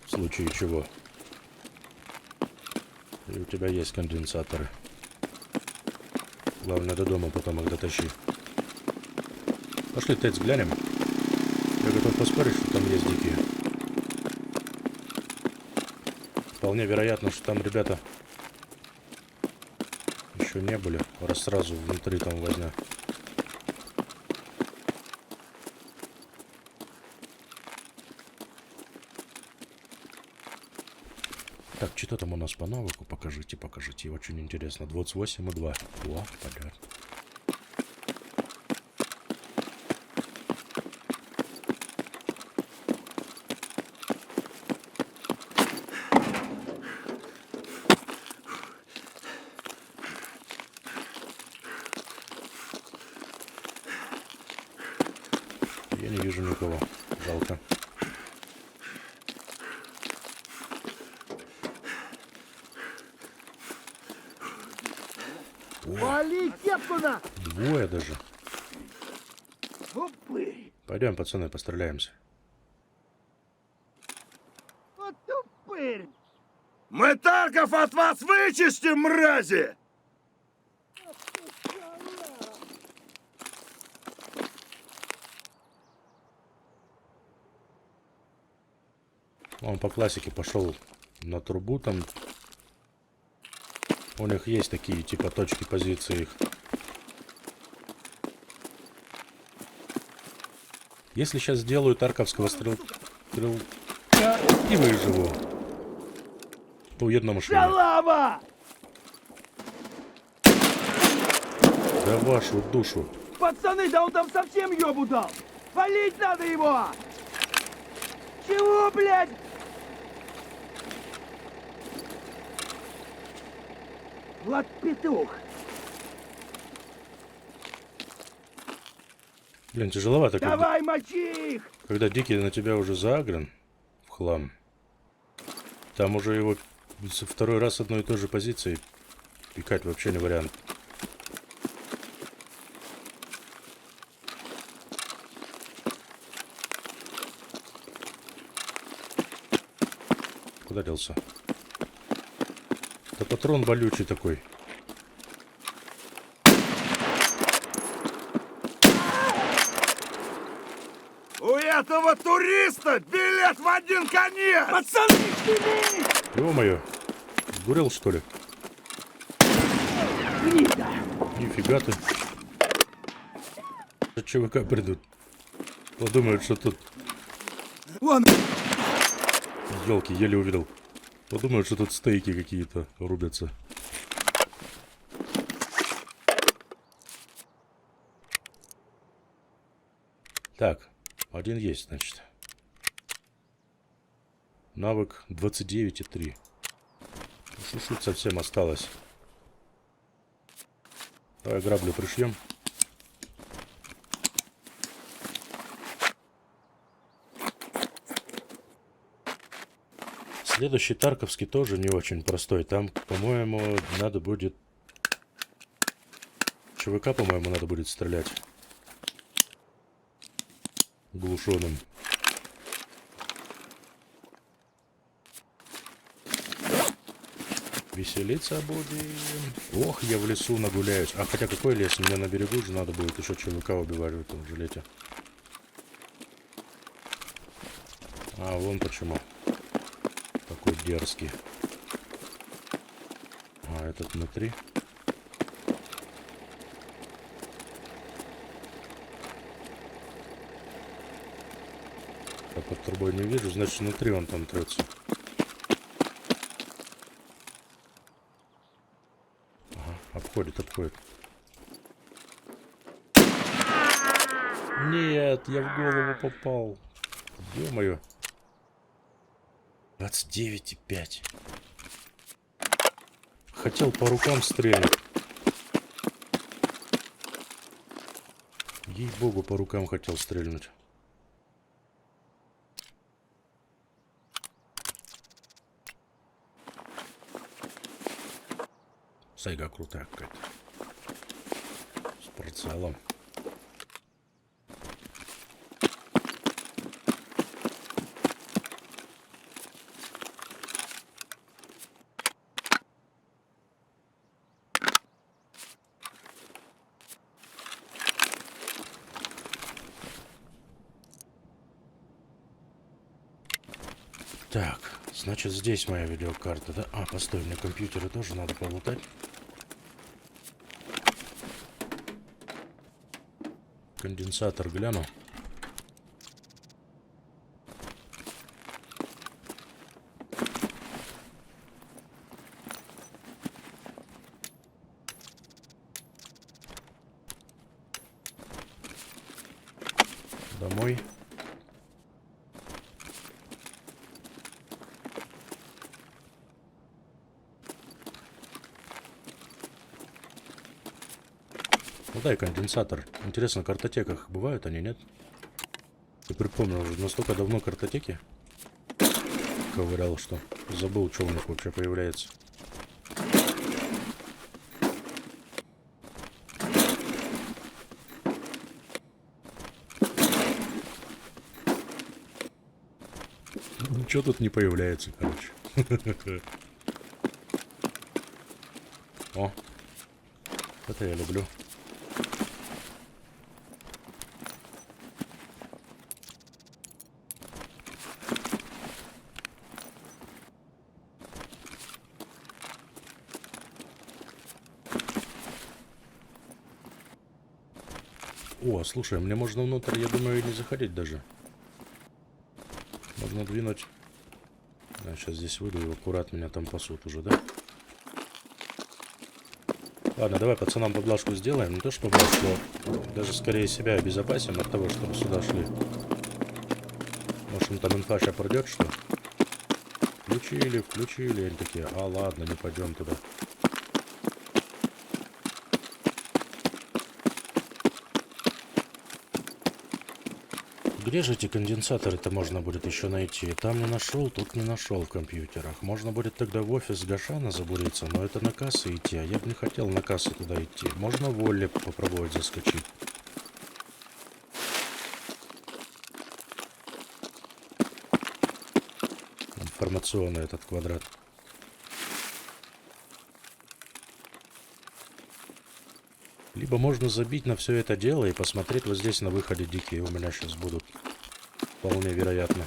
В случае чего. И у тебя есть конденсаторы. Главное, до дома потом их дотащи. Пошли ТЭЦ глянем. Я готов поспорить, что там есть дикие. Вполне вероятно, что там ребята еще не были, раз сразу внутри там возня. Так, что там у нас по навыку? Покажите, покажите. Очень интересно. 28,2. О, понятно. Я не вижу никого. Жалко. Вали кепку на! Двое даже. Упырь! Пойдем, пацаны, постреляемся. Вот тупырь! Мы Тарков от вас вычистим, мрази! Он по классике пошел на трубу там. У них есть такие типа точки позиции их. Если сейчас сделаю тарковского стрелка и выживу, то уеду на машине. Шалава! Да вашу душу. Пацаны, да он там совсем ёбу дал! Валить надо его! Чего, блядь? Вот петух! Блин, тяжеловато, Давай, мочи их! когда дикий на тебя уже заагрен в хлам. Там уже его второй раз одной и той же позиции пикать вообще не вариант. Куда делся? Это патрон болючий такой. У этого туриста билет в один конец! Пацаны, сними! Ё-моё, сгорел что ли? Гнида! Нифига ты. Сейчас ЧВК придут. Подумают, что тут... Вон! Ёлки, еле увидел. Подумают, что тут стейки какие-то рубятся. Так, один есть, значит. Навык 29,3. Чуть-чуть совсем осталось. Давай граблю пришьем. Следующий Тарковский тоже не очень простой. Там, по-моему, надо будет... ЧВК, по-моему, надо будет стрелять. Глушеным. Веселиться будем. Ох, я в лесу нагуляюсь. А хотя какой лес? Мне на берегу же надо будет еще ЧВК убивать в этом же лете. А, вон почему. Такой дерзкий. А этот внутри. Я под трубой не вижу, значит внутри он там трется. Ага, обходит, обходит. Нет, я в голову попал. Ё-моё. 29,5. Хотел по рукам стрелять. Ей-богу, по рукам хотел стрельнуть. Сайга крутая какая-то. С прицелом. Так, значит здесь моя видеокарта, да? А, постой, мне компьютеры тоже надо полутать. Конденсатор гляну. Домой. Ну дай конденсатор. Интересно, в картотеках бывают они, нет? Я припомнил, уже настолько давно картотеки ковырял, что забыл, что у них вообще появляется. Ничего тут не появляется, короче. О, это я люблю. О, слушай, мне можно внутрь, я думаю, и не заходить даже. Можно двинуть. Я сейчас здесь выйду, и аккурат меня там пасут уже, да? Ладно, давай пацанам поблажку сделаем. Не то, что поблажку, даже скорее себя обезопасим от того, чтобы сюда шли. Может, им там инфа сейчас пройдет, что? Включили. Они такие, а ладно, не пойдем туда. Где же эти конденсаторы-то можно будет еще найти? Там не нашел, тут не нашел в компьютерах. Можно будет тогда в офис Гашана забуриться, но это на кассы идти, а я бы не хотел на кассы туда идти. Можно в Олли попробовать заскочить. Информационный этот квадрат. Либо можно забить на все это дело и посмотреть вот здесь на выходе дикие у меня сейчас будут. Вполне вероятно.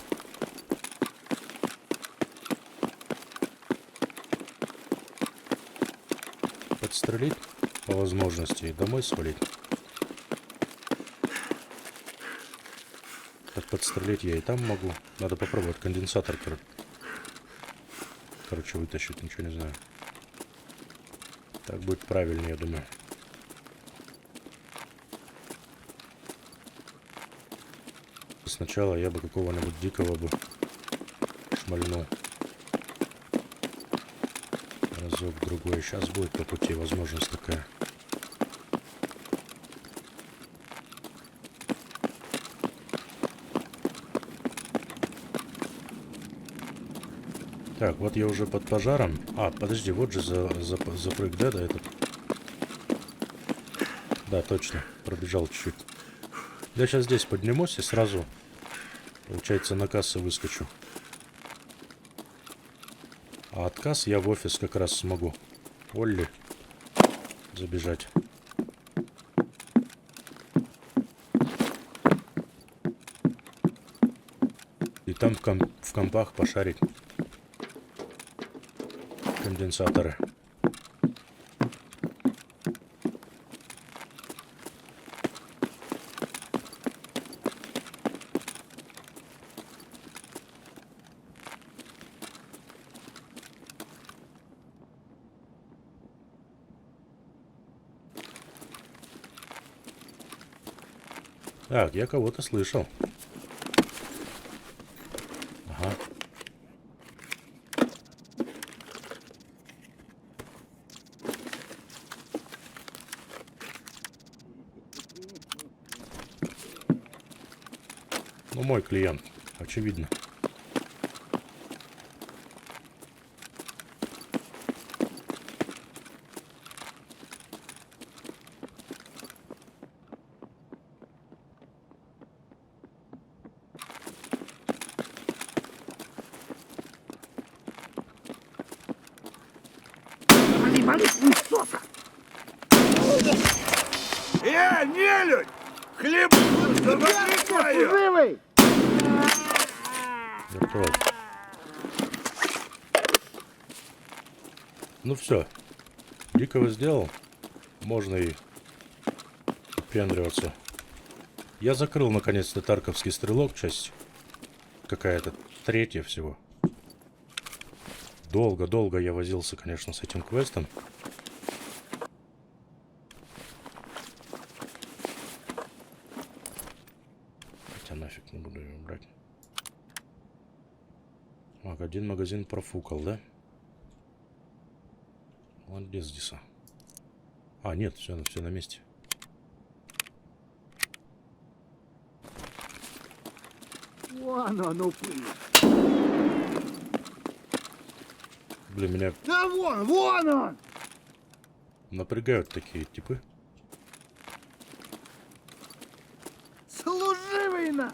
Подстрелить по возможности и домой свалить. Так подстрелить я и там могу. Надо попробовать конденсатор, короче, вытащить, ничего не знаю. Так будет правильнее, я думаю. Сначала я бы какого-нибудь дикого бы шмальнул. Разок другой. Сейчас будет по пути возможность такая. Так, вот я уже под пожаром. А, подожди, вот же запрыг, да, этот. Да, точно. Пробежал чуть-чуть. Я сейчас здесь поднимусь и сразу, получается, на кассу выскочу. А от касс я в офис как раз смогу. Олли забежать. И там в компах пошарить конденсаторы. Так, я кого-то слышал. Ага. Ну, мой клиент, очевидно. Нелюдь! Хлеб заводи твою! Живый! Готов. Ну все. Дикого сделал. Можно и пендриваться. Я закрыл наконец-то Тарковский стрелок, часть какая-то третья всего. Долго я возился, конечно, с этим квестом. Хотя нафиг не буду его брать. Так, один магазин профукал, да? Молодец, Диса. А, нет, все на месте. Вон он уплыл. Блин, меня Да вон он! напрягают такие типы. Служивый на!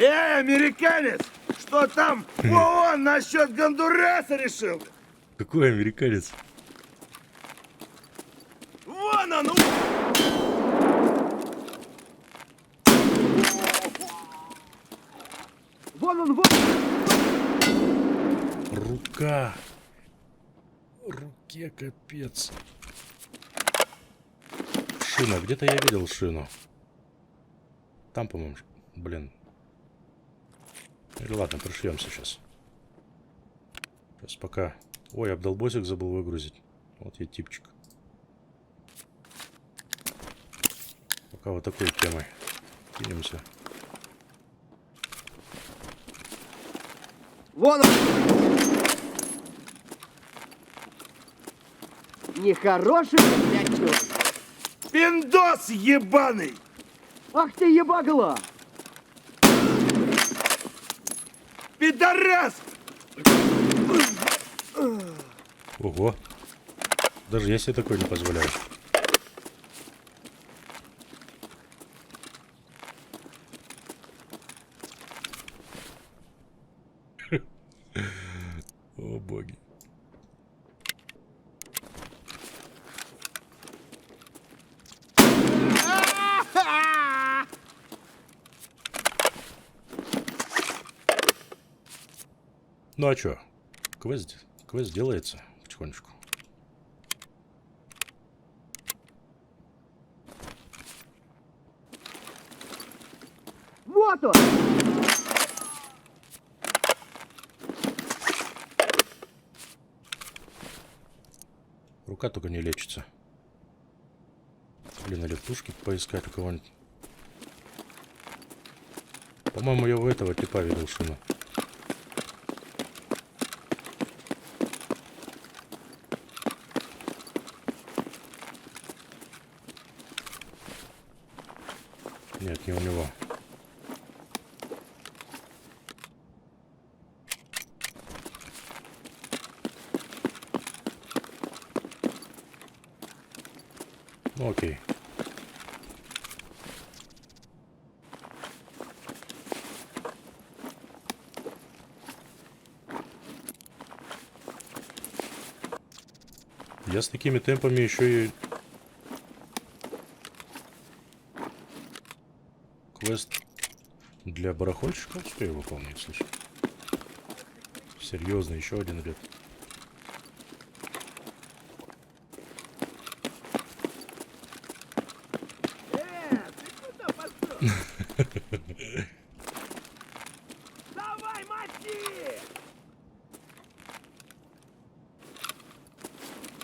американец! Что там в ООН насчет Гондураса решил? Какой американец? Вон он! Вон он, вон! Рука. Руке капец. Шина. Где-то я видел шину. Там, по-моему, блин. Или ладно, пришьем сейчас. Сейчас пока... Ой, обдолбосик забыл выгрузить. Вот я типчик. Пока вот такой темой кинемся. Вон он! Нехороший, блядь, чёрт. Пиндос ебаный! Ах ты ебагла! Пидорас! Ого. Даже я себе такое не позволяю. О боги. Ну а чё? Квест делается потихонечку. Вот он! Рука только не лечится. Блин, или тушки поискать у кого-нибудь. По-моему, я у этого типа видел шину. Нет, не у него. Ну, окей. Я с такими темпами еще и квест для барахольщика успею выполнить, слушай. Серьезно, еще один ряд. Ты куда пошел? Давай, мочи!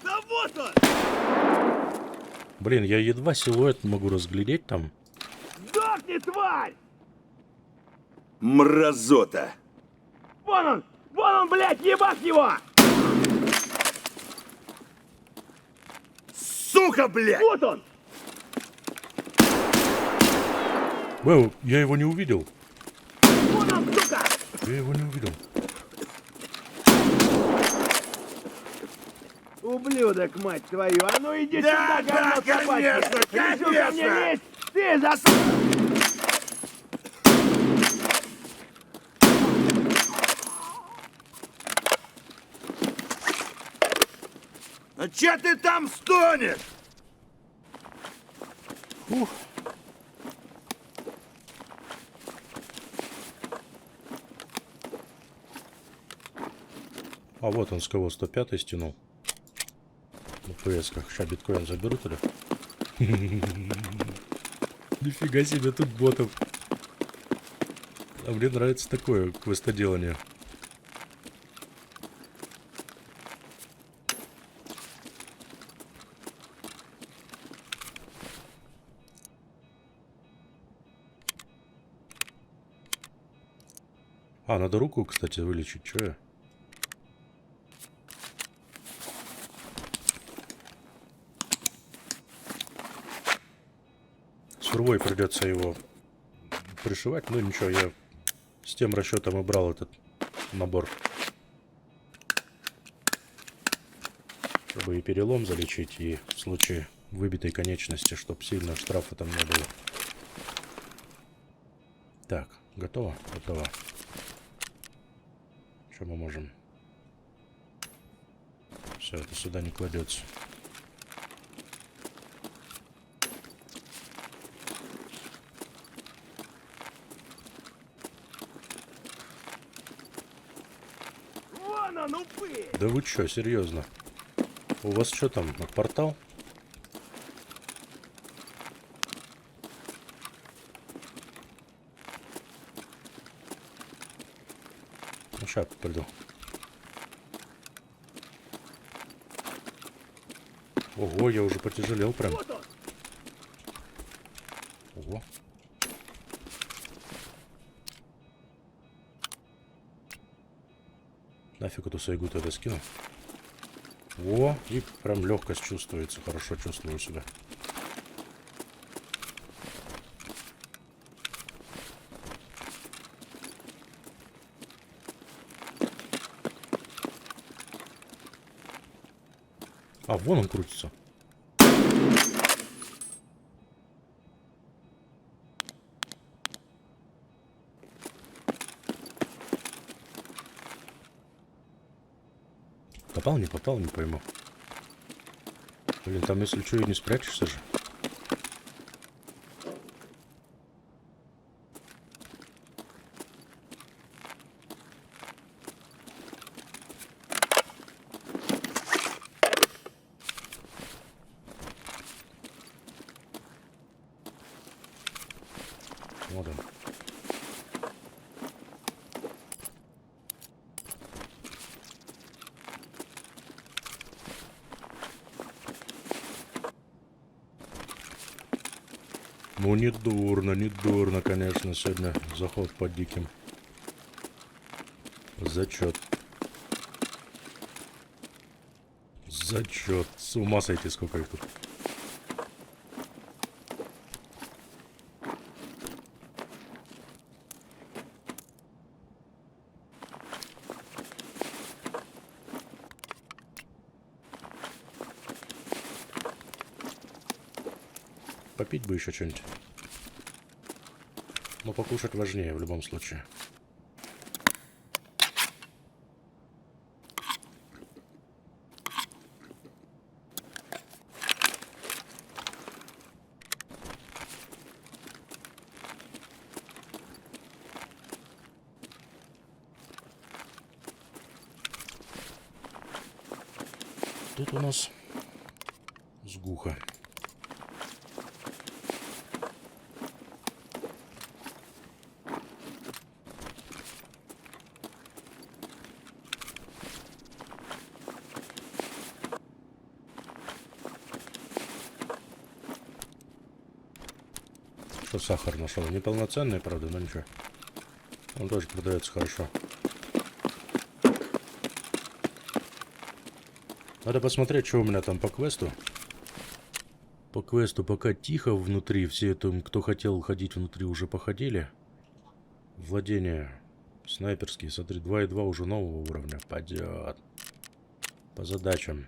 Да вот он! Блин, я едва силуэт могу разглядеть там. Сдохни, тварь! Мразота! Вон он, блядь, ебать его! Сука, блядь! Вот он! Вау, я его не увидел. Вон он, сука! Я его не увидел. Ублюдок, мать твою! А ну иди Да, сюда, говно да, собачье! конечно, Решил ко мне конечно. лезть? Ты за... А че ты там стонешь? Ух. А вот он с кого 105 стянул. На ПС-ках. Сейчас биткоин заберут или? Нифига себе, тут ботов. А мне нравится такое квестоделание. А, надо руку, кстати, вылечить. Чё я? С урвой придется его пришивать. Ну ничего, я с тем расчетом и брал этот набор. Чтобы и перелом залечить, и в случае выбитой конечности, чтобы сильно штрафа там не было. Так, Готово? Готово. Что мы можем? Все, это сюда не кладется. Вон он, упырь! Да вы чё, серьезно? У вас что там, портал? Ну, сейчас приду. Ого, я уже потяжелел прям. Вот он! Ого. Нафиг эту сайгу тогда скину. О, и прям легкость чувствуется. Хорошо чувствую себя. А, вон он крутится. Попал, не пойму. Блин, там если что и не спрячешься же. Вот он. Ну, не дурно, конечно, сегодня заход по диким. Зачет. Зачет. С ума сойти, сколько их тут. Попить бы еще что-нибудь. Но покушать важнее в любом случае. Тут у нас сгуха. Что сахар нашел? Неполноценный, правда, но ничего. Он тоже продается хорошо. Надо посмотреть, что у меня там по квесту. По квесту пока тихо внутри. Все это, кто хотел ходить внутри, уже походили. Владение снайперские. Смотри, 2.2 уже нового уровня. Пойдет. По задачам.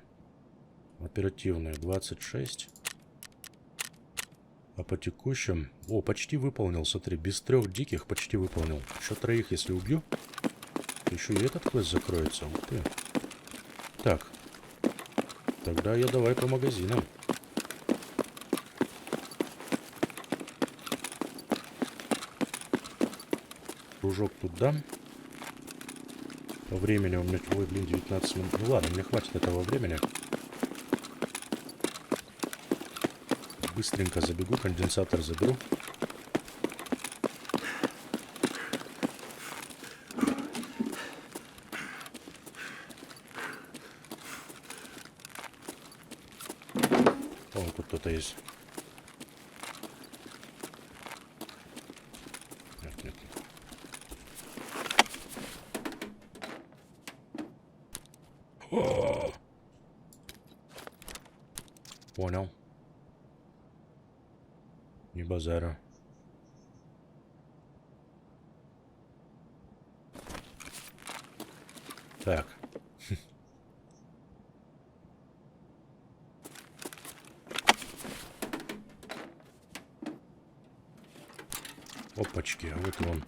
Оперативные 26. А по текущим... О, почти выполнил, смотри. Без 3 диких почти выполнил. Еще 3, если убью. Еще и этот квест закроется. Ух ты. Так. Тогда я давай по магазинам. Кружок тут дам. По времени у меня... Ой, блин, 19 минут. Ну ладно, мне хватит этого времени. Быстренько забегу, конденсатор заберу. О, тут кто-то есть. Нет, нет. О! Понял. Не базара. Так. Опачки, а вот он.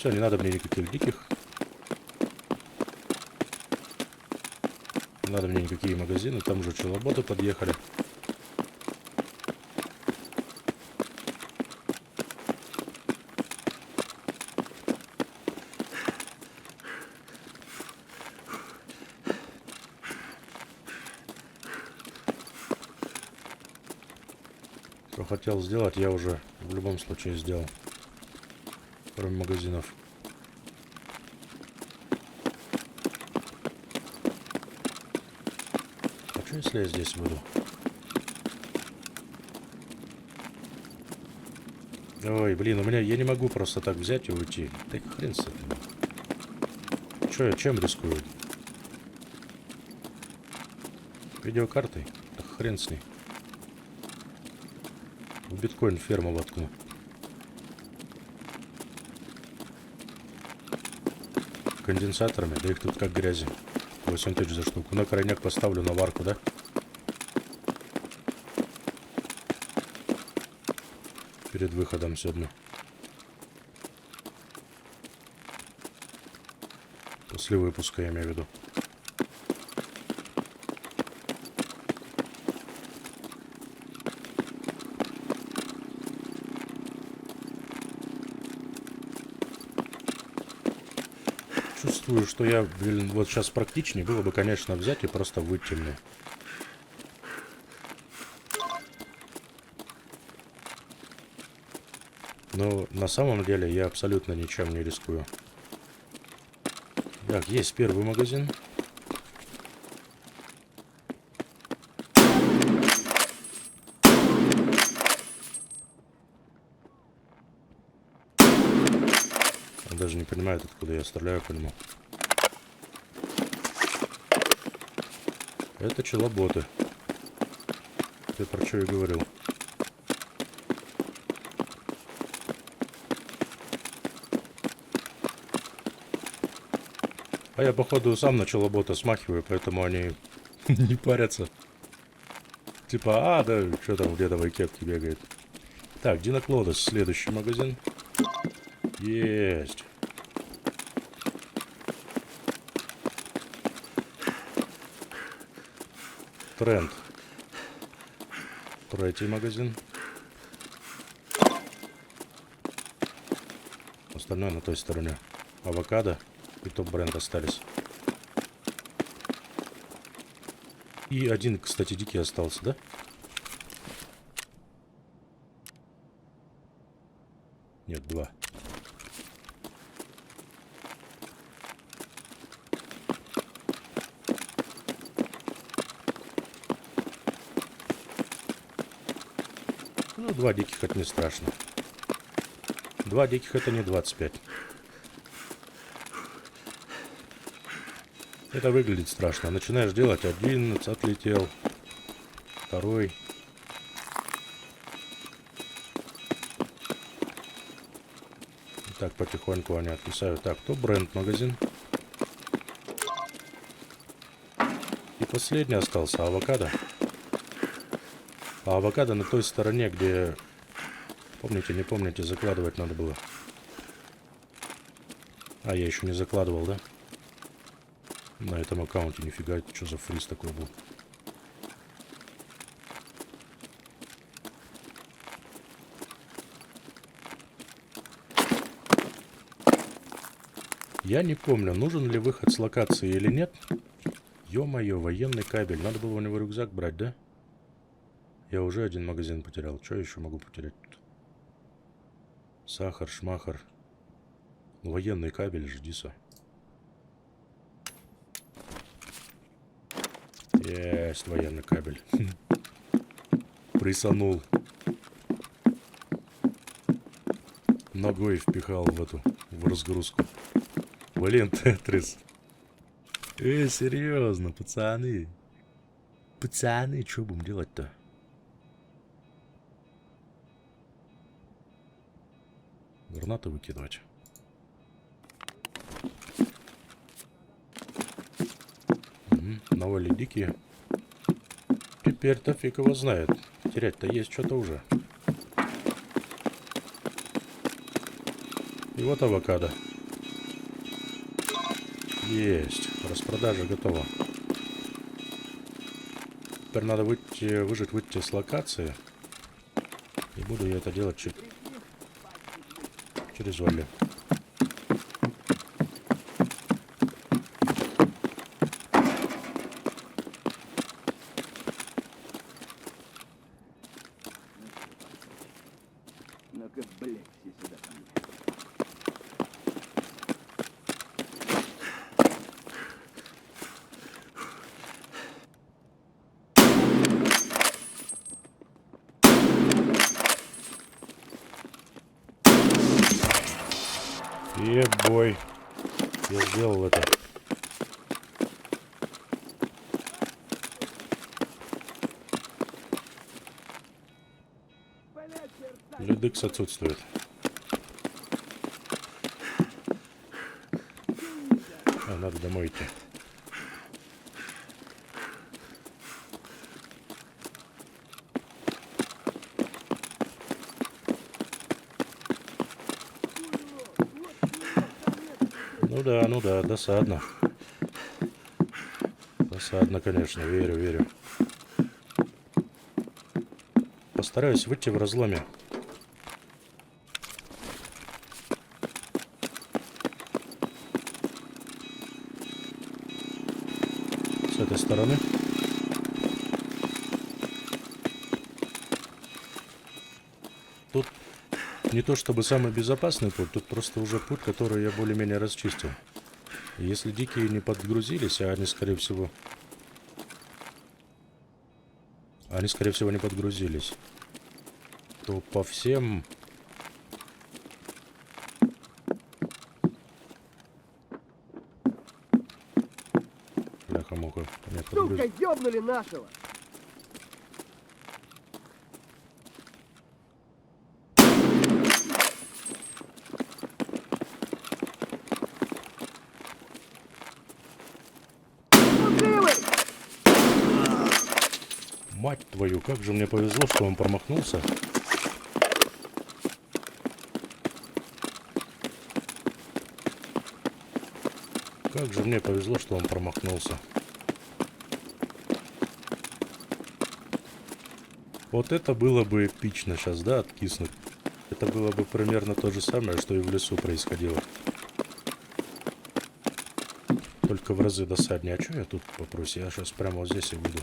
Все, не надо мне никаких диких. Не надо мне никакие магазины. Там уже челоботы подъехали. Что хотел сделать, я уже в любом случае сделал. Кроме магазинов. А что если я здесь буду? Ой, блин, у меня я не могу просто так взять и уйти. Да хрен с этим. Че я чем рискую? Видеокартой? Да хрен с ней. В биткоин ферму воткну. Конденсаторами, да их тут как грязи. 8000 за штуку. На крайняк поставлю на варку, да? Перед выходом сегодня. После выпуска, я имею в виду. Чувствую, что я, блин, вот сейчас практичнее было бы, конечно, взять и просто выйти мне. Но на самом деле я абсолютно ничем не рискую. Так, есть первый магазин. Он даже не понимает, откуда я стреляю по нему. Это челоботы. Я про что и говорил. А я, походу, сам на челобота смахиваю, поэтому они не парятся. Типа, а, да, что там в дедовой кепке бегает. Так, Диноклодос, следующий магазин. Есть. Тренд. Третий магазин. Остальное на той стороне. Авокадо и топ-бренд остались. И один, кстати, дикий остался, да? Нет, два. Ну, два диких это не страшно. Два диких это не 25. Это выглядит страшно. Начинаешь делать, один отлетел, второй. И так потихоньку они отвисают. Так, то бренд магазин. И последний остался авокадо. А авокадо на той стороне, где, помните, не помните, закладывать надо было. А, я еще не закладывал, да? На этом аккаунте, нифига, что за фриз такой был. Я не помню, нужен ли выход с локации или нет. Ё-моё, военный кабель. Надо было у него рюкзак брать, да? Я уже один магазин потерял. Что еще могу потерять тут? Сахар, шмахар. Военный кабель, ждиса. Есть военный кабель. Присанул. Ногой впихал в разгрузку. Блин, Тетрис. Серьезно, пацаны. Пацаны, что будем делать-то? Гранаты выкидывать. Навали дикие. Теперь-то фиг его знает. Терять-то есть что-то уже. И вот авокадо. Есть. Распродажа готова. Теперь надо выжить с локации. И буду я это делать через Олли. Ну-ка, блядь, все сюда ко мне. Ебой. Я сделал это. Людекс отсутствует. Надо домой идти. Ну да, досадно. Досадно, конечно, верю. Постараюсь выйти в разломе. С этой стороны. Тут не то чтобы самый безопасный путь, тут просто уже путь, который я более-менее расчистил. И если дикие не подгрузились, а они, скорее всего, не подгрузились, то по всем... Бляха-муха, не подгрузились. Сука, ёбнули нашего! Мать твою, как же мне повезло, что он промахнулся. Как же мне повезло, что он промахнулся. Вот это было бы эпично сейчас, да, откиснуть. Это было бы примерно то же самое, что и в лесу происходило. Только в разы досаднее. А что я тут попрусь? Я сейчас прямо вот здесь и выйду.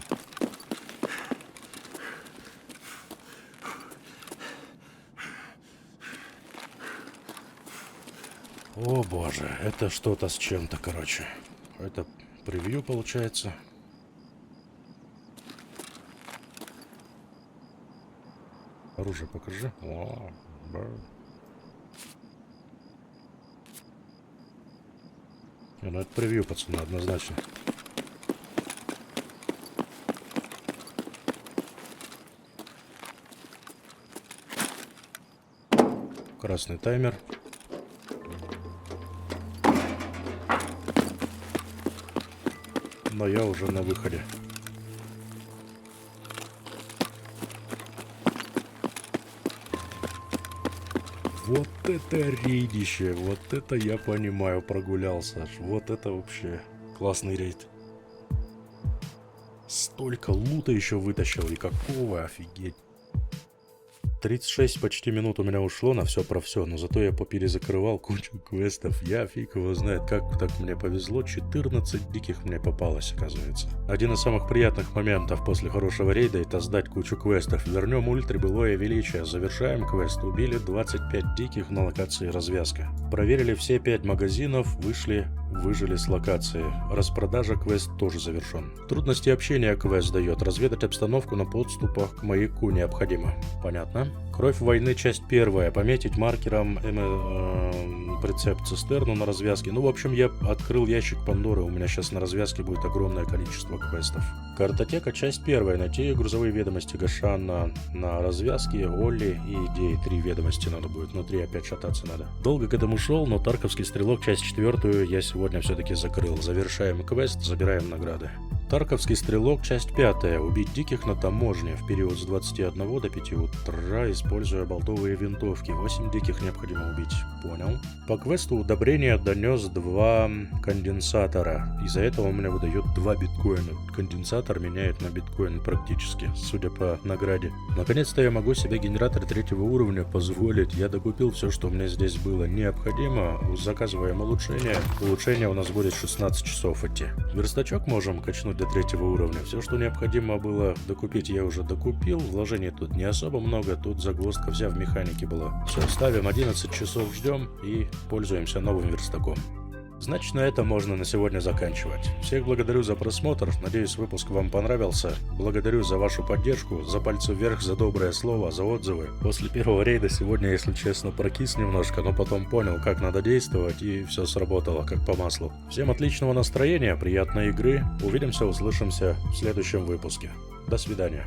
О боже, это что-то с чем-то, короче. Это превью получается. Оружие покажи. О, да. Ну это превью, пацаны, однозначно. Красный таймер. Но я уже на выходе. Вот это рейдище, вот это я понимаю, прогулялся. Вот это вообще классный рейд. Столько лута еще вытащил, и какого, офигеть. 36 почти минут у меня ушло на все про все, но зато я поперезакрывал кучу квестов. Я фиг его знает, как так мне повезло. 14 диких мне попалось, оказывается. Один из самых приятных моментов после хорошего рейда — это сдать кучу квестов. Вернем ультре былое величие. Завершаем квест. Убили 25 диких на локации развязка. Проверили все 5 магазинов, выжили с локации. Распродажа квест тоже завершен. Трудности общения квест дает. Разведать обстановку на подступах к маяку необходимо. Понятно? Кровь войны, часть 1. Пометить маркером прицеп цистерну на развязке. Ну, в общем, я открыл ящик Пандоры. У меня сейчас на развязке будет огромное количество квестов. Картотека, часть 1. Найти грузовые ведомости Гашана на развязке, Олли и идеи. 3 ведомости надо будет. Внутри опять шататься надо. Долго к этому шел, но Тарковский стрелок, часть 4 я сегодня все-таки закрыл. Завершаем квест, забираем награды. Тарковский стрелок, часть 5. Убить диких на таможне в период с 21 до 5 утра, используя болтовые винтовки. 8 диких необходимо убить. Понял. По квесту удобрения донес 2 конденсатора. Из-за этого у меня выдает 2 биткоина. Конденсатор меняет на биткоин практически, судя по награде. Наконец-то я могу себе генератор 3-го уровня позволить. Я докупил все, что мне здесь было необходимо. Заказываем улучшение. Улучшение у нас будет 16 часов идти. Верстачок можем качнуть до 3-го уровня. Все, что необходимо было докупить, я уже докупил. Вложений тут не особо много. Тут загвоздка вся в механике была. Все, ставим 11 часов, ждем и пользуемся новым верстаком. Значит, на этом можно на сегодня заканчивать. Всех благодарю за просмотр. Надеюсь, выпуск вам понравился. Благодарю за вашу поддержку, за пальцы вверх, за доброе слово, за отзывы. После первого рейда сегодня, если честно, прокис немножко, но потом понял, как надо действовать, и все сработало, как по маслу. Всем отличного настроения, приятной игры. Увидимся, услышимся в следующем выпуске. До свидания.